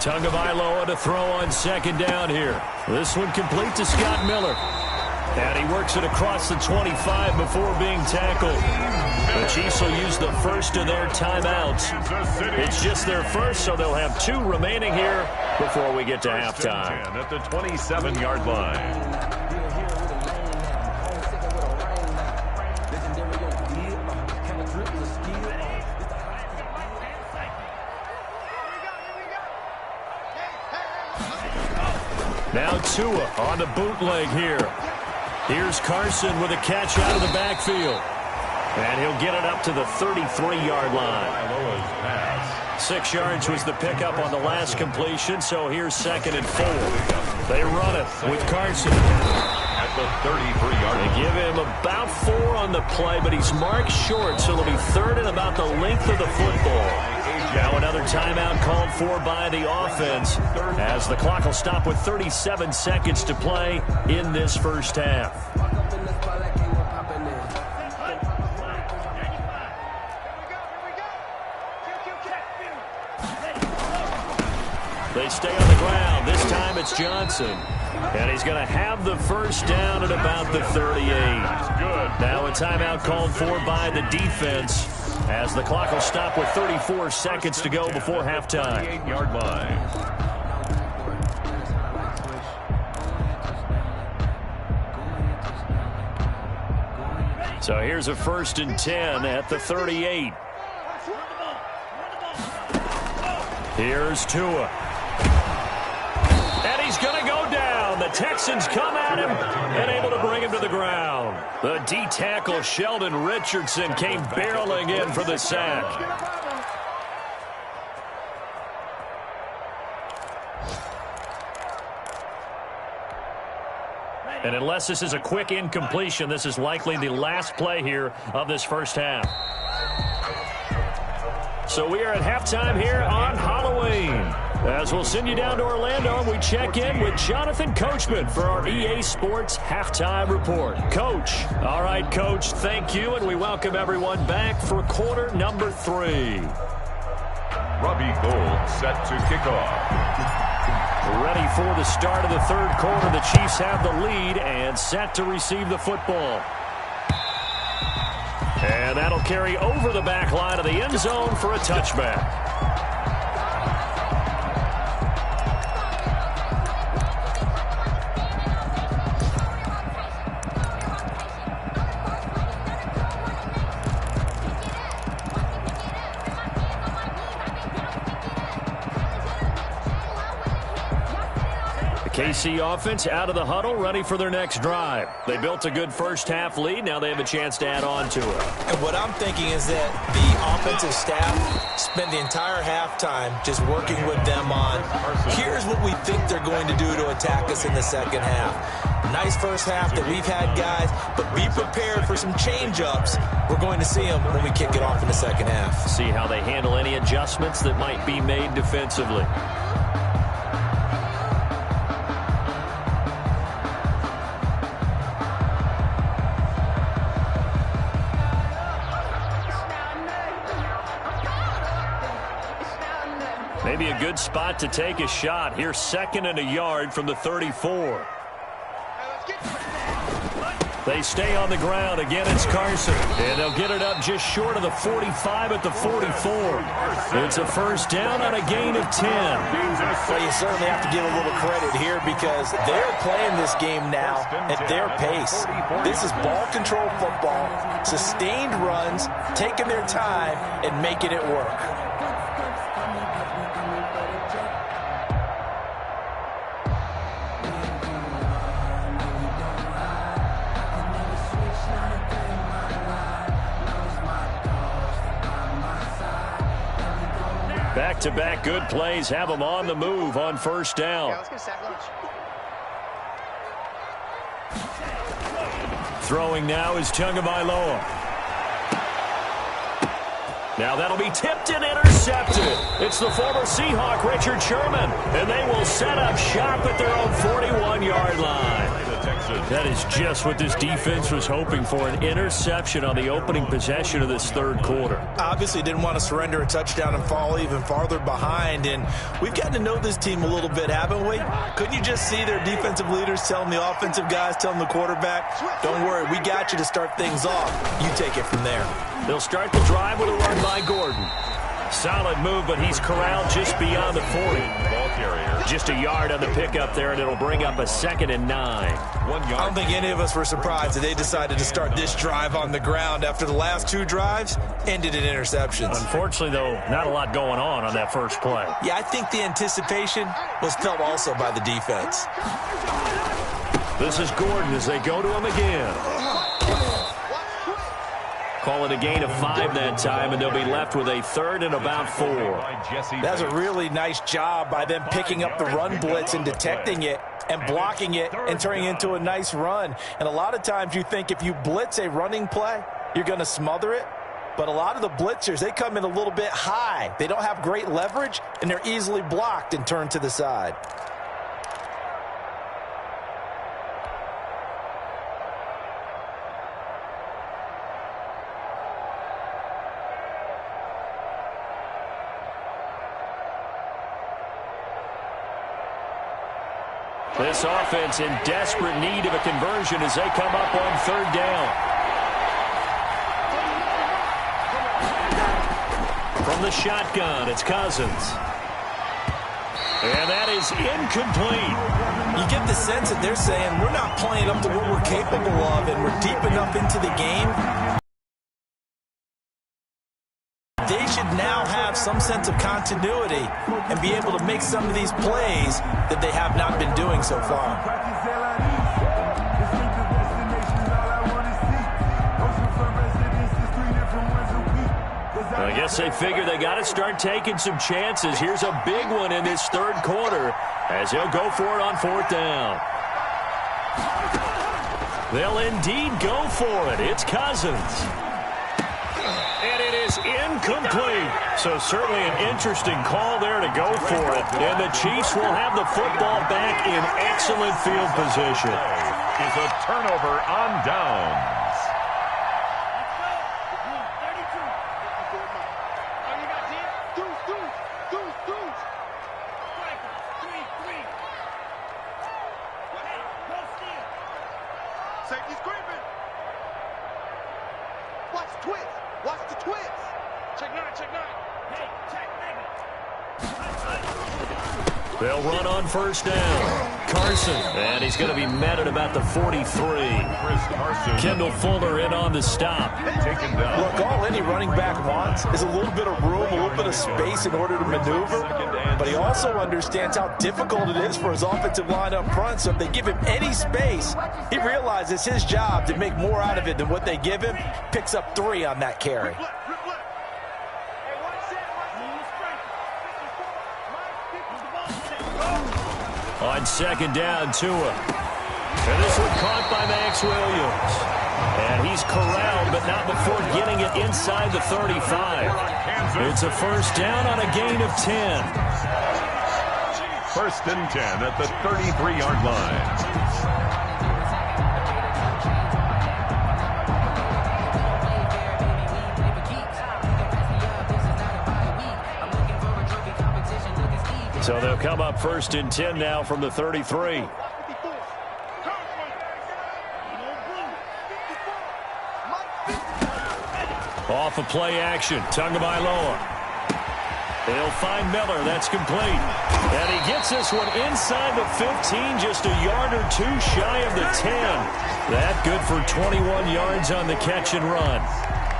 Tagovailoa to throw on 2nd down here. This one complete to Scott Miller. And he works it across the 25 before being tackled. The Chiefs will use the first of their timeouts. It's just their first, so they'll have 2 remaining here before we get to halftime. At the 27-yard line. Now Tua on the bootleg here. Here's Carson with a catch out of the backfield. And he'll get it up to the 33-yard line. 6 yards was the pickup on the last completion, so here's 2nd and 4. They run it with Carson. At the 33-yard line. They give him about 4 on the play, but he's marked short, so it'll be 3rd and about the length of the football. Now another timeout called for by the offense as the clock will stop with 37 seconds to play in this first half. They stay on the ground. This time it's Johnson. And he's going to have the first down at about the 38. Now a timeout called for by the defense as the clock will stop with 34 seconds to go before halftime. 38-yard line. So here's a 1st and 10 at the 38. Here's Tua. And he's going to go down. The Texans come at him and able to bring him to the ground. The D-tackle Sheldon Richardson came barreling in for the sack. And unless this is a quick incompletion, this is likely the last play here of this first half. So we are at halftime here on Halloween. As we'll send you down to Orlando, and we check in with Jonathan Coachman for our EA Sports Halftime Report. Coach. All right, Coach, thank you, and we welcome everyone back for quarter number 3. Robbie Gould set to kick off. Ready for the start of the 3rd quarter. The Chiefs have the lead and set to receive the football. And that'll carry over the back line of the end zone for a touchback. KC offense out of the huddle, ready for their next drive. They built a good first-half lead. Now they have a chance to add on to it. And what I'm thinking is that the offensive staff spent the entire halftime just working with them on, here's what we think they're going to do to attack us in the second half. Nice first half that we've had, guys, but be prepared for some change-ups. We're going to see them when we kick it off in the second half. See how they handle any adjustments that might be made defensively. Maybe a good spot to take a shot. Here's 2nd and a yard from the 34. They stay on the ground. Again, it's Carson. And they'll get it up just short of the 45 at the 44. It's a first down on a gain of 10. Well, you certainly have to give a little credit here because they're playing this game now at their pace. This is ball control football, sustained runs, taking their time, and making it work. Back-to-back good plays have them on the move on first down. Throwing now is Tagovailoa. Now that'll be tipped and intercepted. It's the former Seahawk, Richard Sherman, and they will set up shop at their own 41-yard line. That is just what this defense was hoping for, an interception on the opening possession of this third quarter. Obviously didn't want to surrender a touchdown and fall even farther behind, and we've gotten to know this team a little bit, haven't we? Couldn't you just see their defensive leaders telling the offensive guys, telling the quarterback, don't worry, we got you to start things off. You take it from there. They'll start the drive with a run by Gordon. Solid move, but he's corralled just beyond the 40. Just a yard on the pickup there, and it'll bring up a 2nd and 9. 1 yard. I don't think any of us were surprised that they decided to start this drive on the ground after the last 2 drives ended in interceptions. Unfortunately, though, not a lot going on that first play. Yeah, I think the anticipation was felt also by the defense. This is Gordon as they go to him again. Call it a gain of 5 that time, and they'll be left with a 3rd and about 4. That's a really nice job by them picking up the run blitz and detecting it and blocking it and turning it into a nice run. And a lot of times you think if you blitz a running play, you're going to smother it. But a lot of the blitzers, they come in a little bit high. They don't have great leverage, and they're easily blocked and turned to the side. This offense in desperate need of a conversion as they come up on 3rd down. From the shotgun, it's Cousins. And that is incomplete. You get the sense that they're saying we're not playing up to what we're capable of, and we're deep enough into the game. They should now have some sense of continuity and be able to make some of these plays that they have not been doing so far. I guess they figure they got to start taking some chances. Here's a big one in this third quarter as they'll go for it on 4th down. They'll indeed go for it. It's Cousins. And it is incomplete. So certainly an interesting call there to go for it. And the Chiefs will have the football back in excellent field position. Is a turnover on downs. Safety's creeping. Watch the twist. Watch the twist. Check 9, check 9. Hey, check 9. They'll run on 1st down. Carson. And he's going to be met at about the 43. Kendall Fuller in on the stop. Taken down. Look, all any running back wants is a little bit of room, a little bit of space in order to maneuver. But he also understands how difficult it is for his offensive line up front. So if they give him any space, he realizes it's his job to make more out of it than what they give him. Picks up 3 on that carry. On 2nd down, Tua. And this one caught by Max Williams. And he's corralled, but not before getting it inside the 35. It's a first down on a gain of 10. 1st and 10 at the 33-yard line. So they'll come up 1st and 10 now from the 33. Off of play action. Tagovailoa. He'll find Miller. That's complete. And he gets this one inside the 15, just a yard or two shy of the 10. That good for 21 yards on the catch and run.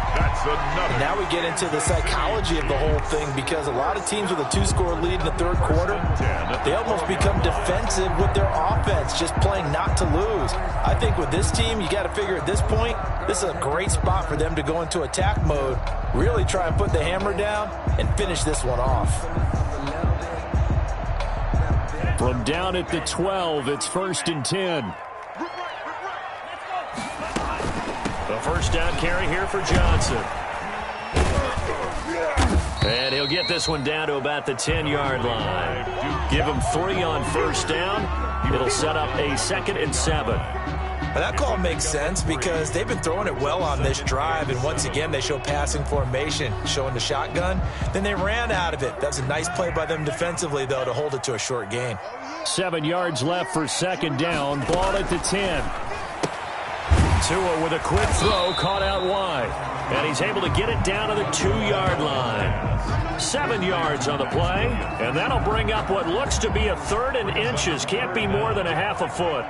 That's another. Now we get into the psychology of the whole thing, because a lot of teams with a 2-score lead in the third quarter, they almost become defensive with their offense, just playing not to lose. I think with this team, you got to figure at this point, this is a great spot for them to go into attack mode, really try and put the hammer down and finish this one off. From down at the 12, it's 1st and 10. The first down carry here for Johnson. And he'll get this one down to about the 10-yard line. Give him 3 on first down. It'll set up a 2nd and 7. Well, that call makes sense because they've been throwing it well on this drive, and once again they show passing formation, showing the shotgun. Then they ran out of it. That's a nice play by them defensively, though, to hold it to a short gain. 7 yards left for 2nd down. Ball at the 10. Tua with a quick throw, caught out wide. And he's able to get it down to the 2-yard line. 7 yards on the play, and that'll bring up what looks to be a 3rd and inches. Can't be more than a half a foot.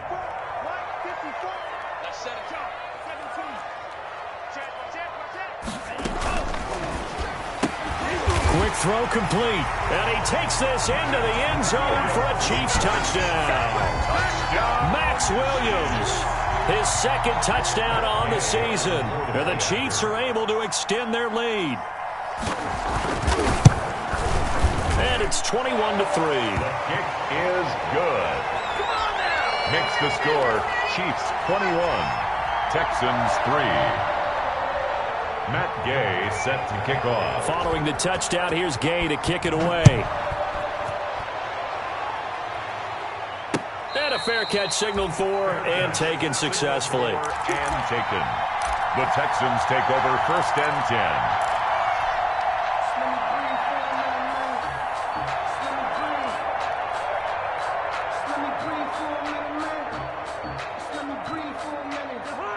Quick throw complete, and he takes this into the end zone for a Chiefs touchdown. Max Williams, his 2nd touchdown on the season, and the Chiefs are able to extend their lead. And it's 21-3. The kick is good. Makes the score Chiefs 21, Texans 3. Matt Gay set to kick off. Following the touchdown, here's Gay to kick it away. And a fair catch signaled for and taken successfully. And taken. The Texans take over 1st and 10.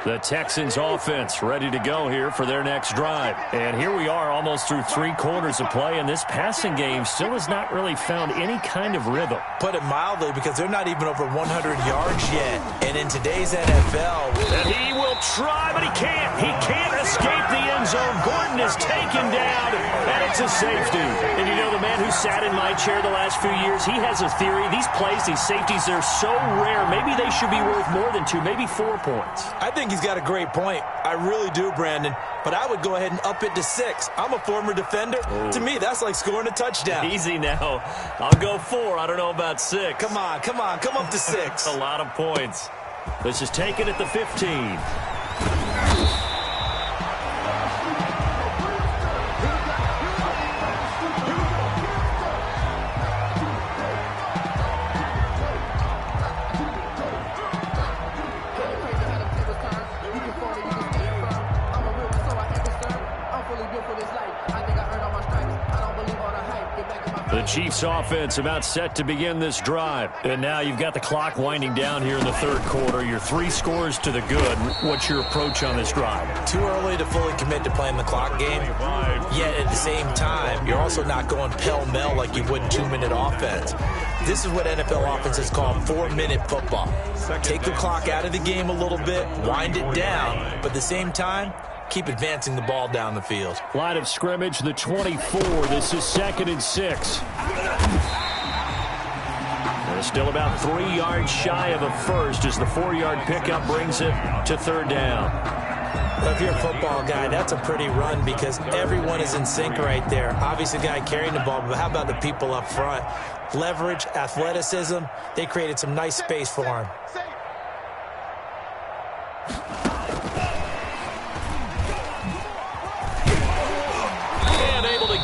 The Texans offense ready to go here for their next drive. And here we are almost through 3 quarters of play, and this passing game still has not really found any kind of rhythm. Put it mildly, because they're not even over 100 yards yet. And in today's NFL... And he will try, but he can't. He can't escape the end zone. Gordon is taken down, and it's a safety. And you know, the man who sat in my chair the last few years, he has a theory. These plays, these safeties, they're so rare. Maybe they should be worth more than 2, maybe 4 points. I think he's got a great point. I really do, Brandon. But I would go ahead and up it to 6. I'm a former defender. To me, that's like scoring a touchdown. Easy now. I'll go 4. I don't know about 6. Come on. Come up to 6. A lot of points. This is taken at the 15. The Chiefs offense about set to begin this drive. And now you've got the clock winding down here in the 3rd quarter. Your 3 scores to the good. What's your approach on this drive? Too early to fully commit to playing the clock game. Yet at the same time, you're also not going pell-mell like you would in 2-minute offense. This is what NFL offenses call 4-minute football. Take the clock out of the game a little bit, wind it down, but at the same time, keep advancing the ball down the field. Line of scrimmage, the 24. This is 2nd and 6. And still about 3 yards shy of a first as the 4-yard pickup brings it to 3rd down. Well, if you're a football guy, that's a pretty run because everyone is in sync right there. Obviously, the guy carrying the ball, but how about the people up front? Leverage, athleticism, they created some nice space for him.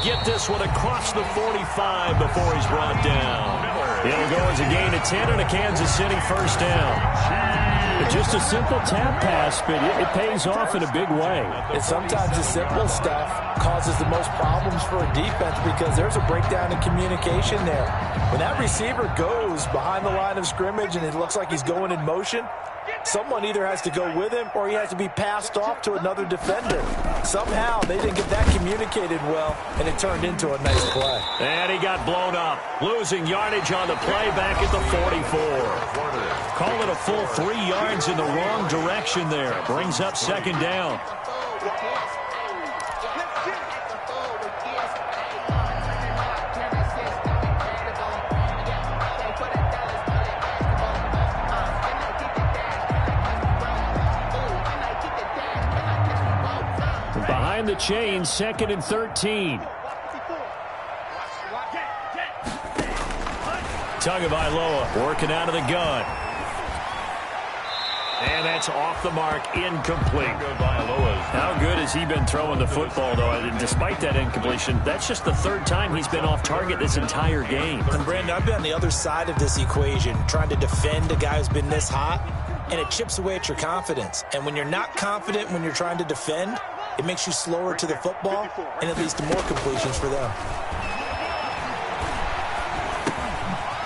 Get this one across the 45 before he's brought down. It'll go as a gain of 10 and a Kansas City first down. Just a simple tap pass, but it pays off in a big way. And sometimes the simple stuff causes the most problems for a defense because there's a breakdown in communication there. When that receiver goes behind the line of scrimmage and it looks like he's going in motion, someone either has to go with him or he has to be passed off to another defender. Somehow they didn't get that communicated well, and it turned into a nice play. And he got blown up, losing yardage on the play back at the 44. Call it a full 3 yards in the wrong direction there. Brings up second down. Behind the chain, 2nd and 13. Tagovailoa working out of the gun. And that's off the mark, incomplete. How good has he been throwing the football, though? And despite that incompletion, that's just the 3rd time he's been off target this entire game. And Brandon, I've been on the other side of this equation, trying to defend a guy who's been this hot, and it chips away at your confidence. And when you're not confident when you're trying to defend, it makes you slower to the football, and it leads to more completions for them.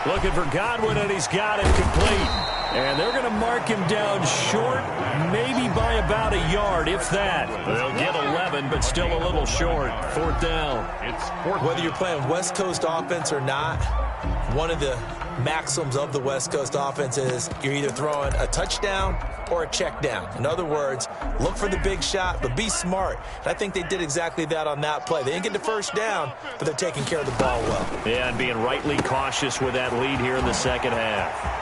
Looking for Godwin, and he's got it complete. And they're going to mark him down short, maybe by about a yard, if that. They'll get 11, but still a little short. 4th down. Whether you're playing West Coast offense or not, one of the maxims of the West Coast offense is you're either throwing a touchdown or a check down. In other words, look for the big shot, but be smart. And I think they did exactly that on that play. They didn't get the first down, but they're taking care of the ball well. Yeah, and being rightly cautious with that lead here in the second half.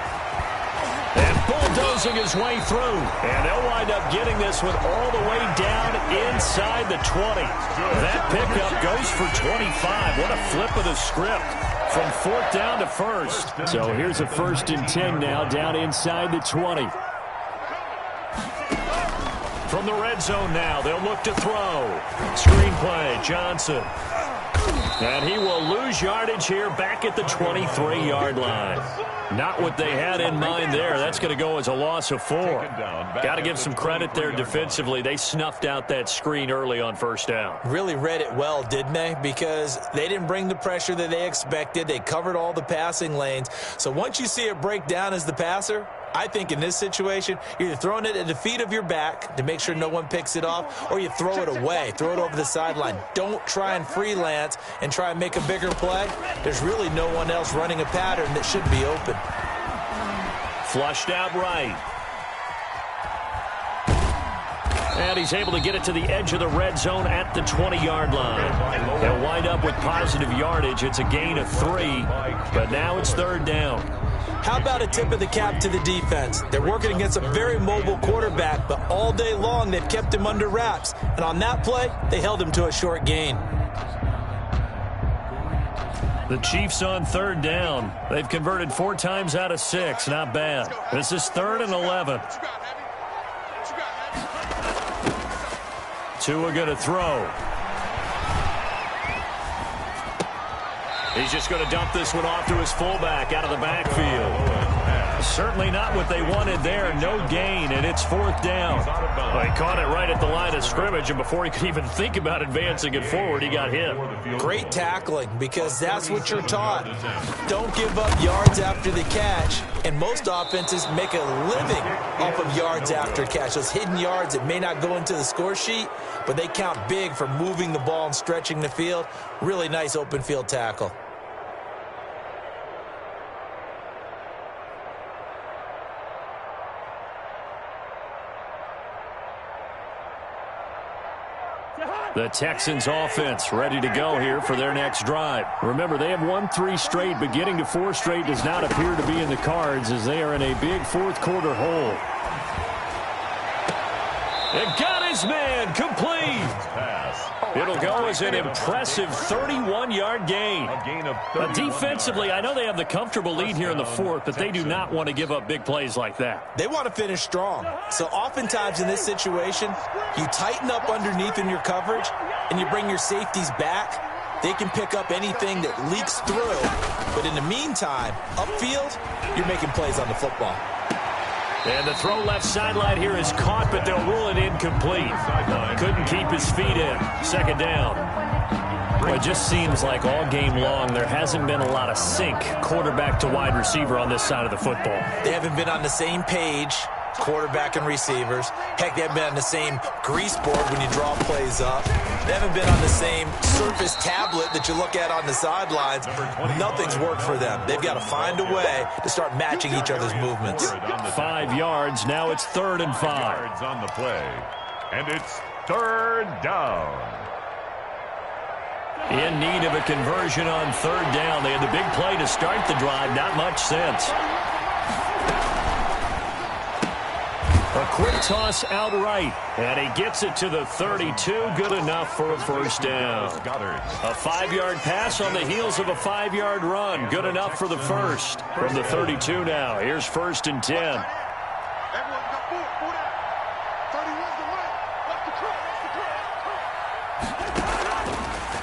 And bulldozing his way through. And they'll wind up getting this one all the way down inside the 20. That pickup goes for 25. What a flip of the script. From 4th down to 1st. So here's a 1st and 10 now, down inside the 20. From the red zone now, they'll look to throw. Screenplay, Johnson. And he will lose yardage here back at the 23-yard line. Not what they had in mind there. That's going to go as a loss of 4. Got to give some credit there defensively. They snuffed out that screen early on 1st down. Really read it well, didn't they? Because they didn't bring the pressure that they expected. They covered all the passing lanes. So once you see it break down as the passer, I think in this situation, you're either throwing it at the feet of your back to make sure no one picks it off, or you throw it away, throw it over the sideline. Don't try and freelance and try and make a bigger play. There's really no one else running a pattern that should be open. Flushed out right. And he's able to get it to the edge of the red zone at the 20-yard line. They'll wind up with positive yardage. It's a gain of 3, but now it's 3rd down. How about a tip of the cap to the defense? They're working against a very mobile quarterback, but all day long they've kept him under wraps. And on that play, they held him to a short gain. The Chiefs on 3rd down. They've converted 4 times out of 6. Not bad. This is 3rd and 11. Tua going to throw. He's just going to dump this one off to his fullback out of the backfield. Certainly not what they wanted there. No gain, and it's 4th down. Well, he caught it right at the line of scrimmage, and before he could even think about advancing it forward, he got hit. Great tackling, because that's what you're taught. Don't give up yards after the catch, and most offenses make a living off of yards after catch. Those hidden yards that may not go into the score sheet, but they count big for moving the ball and stretching the field. Really nice open field tackle. The Texans offense ready to go here for their next drive. Remember, they have won 3 straight, but getting to 4 straight does not appear to be in the cards as they are in a big 4th quarter hole. And got his man complete. It'll go as an impressive 31-yard gain. But defensively, I know they have the comfortable lead here in the 4th, but they do not want to give up big plays like that. They want to finish strong. So oftentimes in this situation, you tighten up underneath in your coverage and you bring your safeties back. They can pick up anything that leaks through. But in the meantime, upfield, you're making plays on the football. And the throw left sideline here is caught, but they'll rule it incomplete. Couldn't keep his feet in. Second down. Well, it just seems like all game long there hasn't been a lot of sync quarterback to wide receiver on this side of the football. They haven't been on the same page, quarterback and receivers. Heck, they haven't been on the same grease board when you draw plays up. They haven't been on the same Surface tablet that you look at on the sidelines. Nothing's worked for them. They've got to find a way to start matching each other's movements. 5 yards. Now it's 3rd and 5. Yards on the play. And it's 3rd down. In need of a conversion on 3rd down. They had the big play to start the drive. Not much sense. A quick toss outright, and he gets it to the 32. Good enough for a first down. A 5-yard pass on the heels of a 5-yard run. Good enough for the first. From the 32 now. Here's 1st and 10.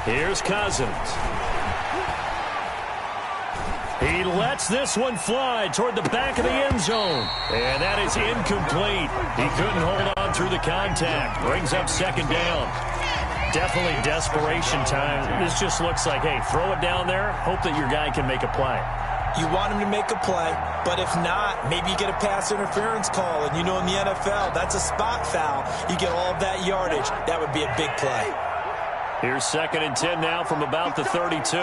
Here's Cousins. He lets this one fly toward the back of the end zone. And that is incomplete. He couldn't hold on through the contact. Brings up 2nd down. Definitely desperation time. This just looks like, hey, throw it down there. Hope that your guy can make a play. You want him to make a play, but if not, maybe you get a pass interference call. And you know in the NFL, that's a spot foul. You get all of that yardage. That would be a big play. Here's 2nd and 10 now from about the 32.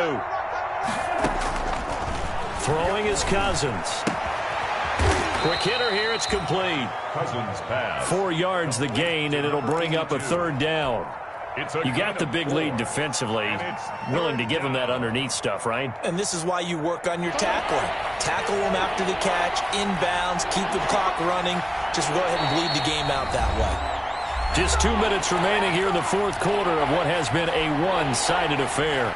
Throwing is Cousins. Quick hitter here. It's complete. Cousins pass. 4 yards the gain, and it'll bring up a 3rd down. You got the big lead defensively. Willing to give him that underneath stuff, right? And this is why you work on your tackling. Tackle them after the catch, inbounds, keep the clock running. Just go ahead and bleed the game out that way. Just 2 minutes remaining here in the 4th quarter of what has been a one-sided affair.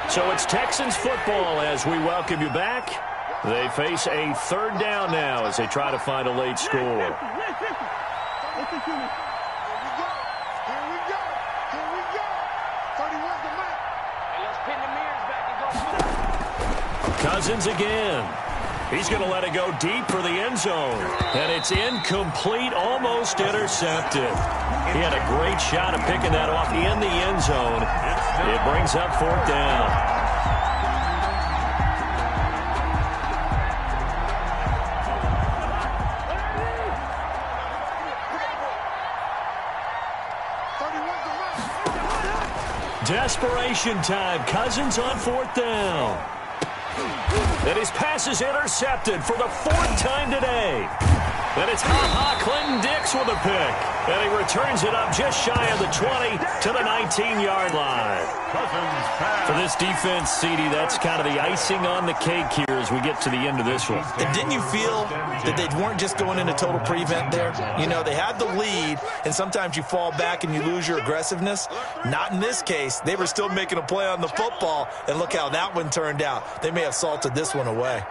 So it's Texans football as we welcome you back. They face a 3rd down now as they try to find a late score. Cousins again. He's going to let it go deep for the end zone. And it's incomplete, almost intercepted. He had a great shot at picking that off in the end zone. It brings up 4th down. Desperation time. Cousins on 4th down. And his pass is intercepted for the 4th time today. And it's Clinton-Dix with a pick. And he returns it up just shy of the 20 to the 19-yard line. For this defense, CD, that's kind of the icing on the cake here as we get to the end of this one. And didn't you feel that they weren't just going into total prevent there? You know, they had the lead, and sometimes you fall back and you lose your aggressiveness. Not in this case. They were still making a play on the football, and look how that one turned out. They may have salted this one away.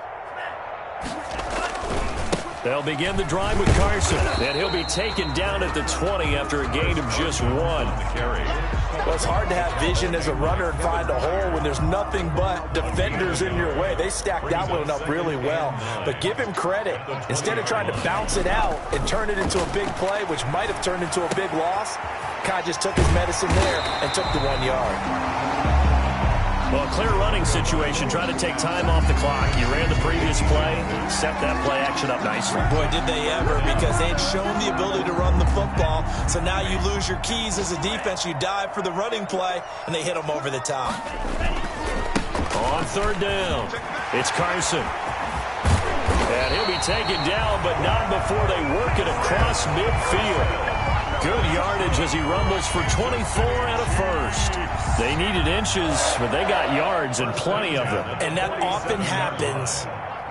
They'll begin the drive with Carson, and he'll be taken down at the 20 after a gain of just 1. Well, it's hard to have vision as a runner and find a hole when there's nothing but defenders in your way. They stacked that one up really well. But give him credit. Instead of trying to bounce it out and turn it into a big play, which might have turned into a big loss, Kai just took his medicine there and took the 1 yard. Well, a clear running situation, trying to take time off the clock. You ran the previous play, set that play action up nicely. Boy, did they ever, because they had shown the ability to run the football. So now you lose your keys as a defense. You dive for the running play, and they hit them over the top. On 3rd down, it's Carson. And he'll be taken down, but not before they work it across midfield. Good yardage as he rumbles for 24 and a first. They needed inches, but they got yards and plenty of them. And that often happens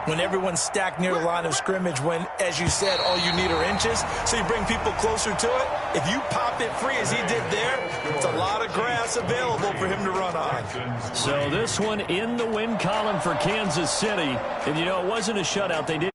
when everyone's stacked near the line of scrimmage when, as you said, all you need are inches. So you bring people closer to it. If you pop it free as he did there, it's a lot of grass available for him to run on. So this one in the win column for Kansas City. And, you know, it wasn't a shutout. They did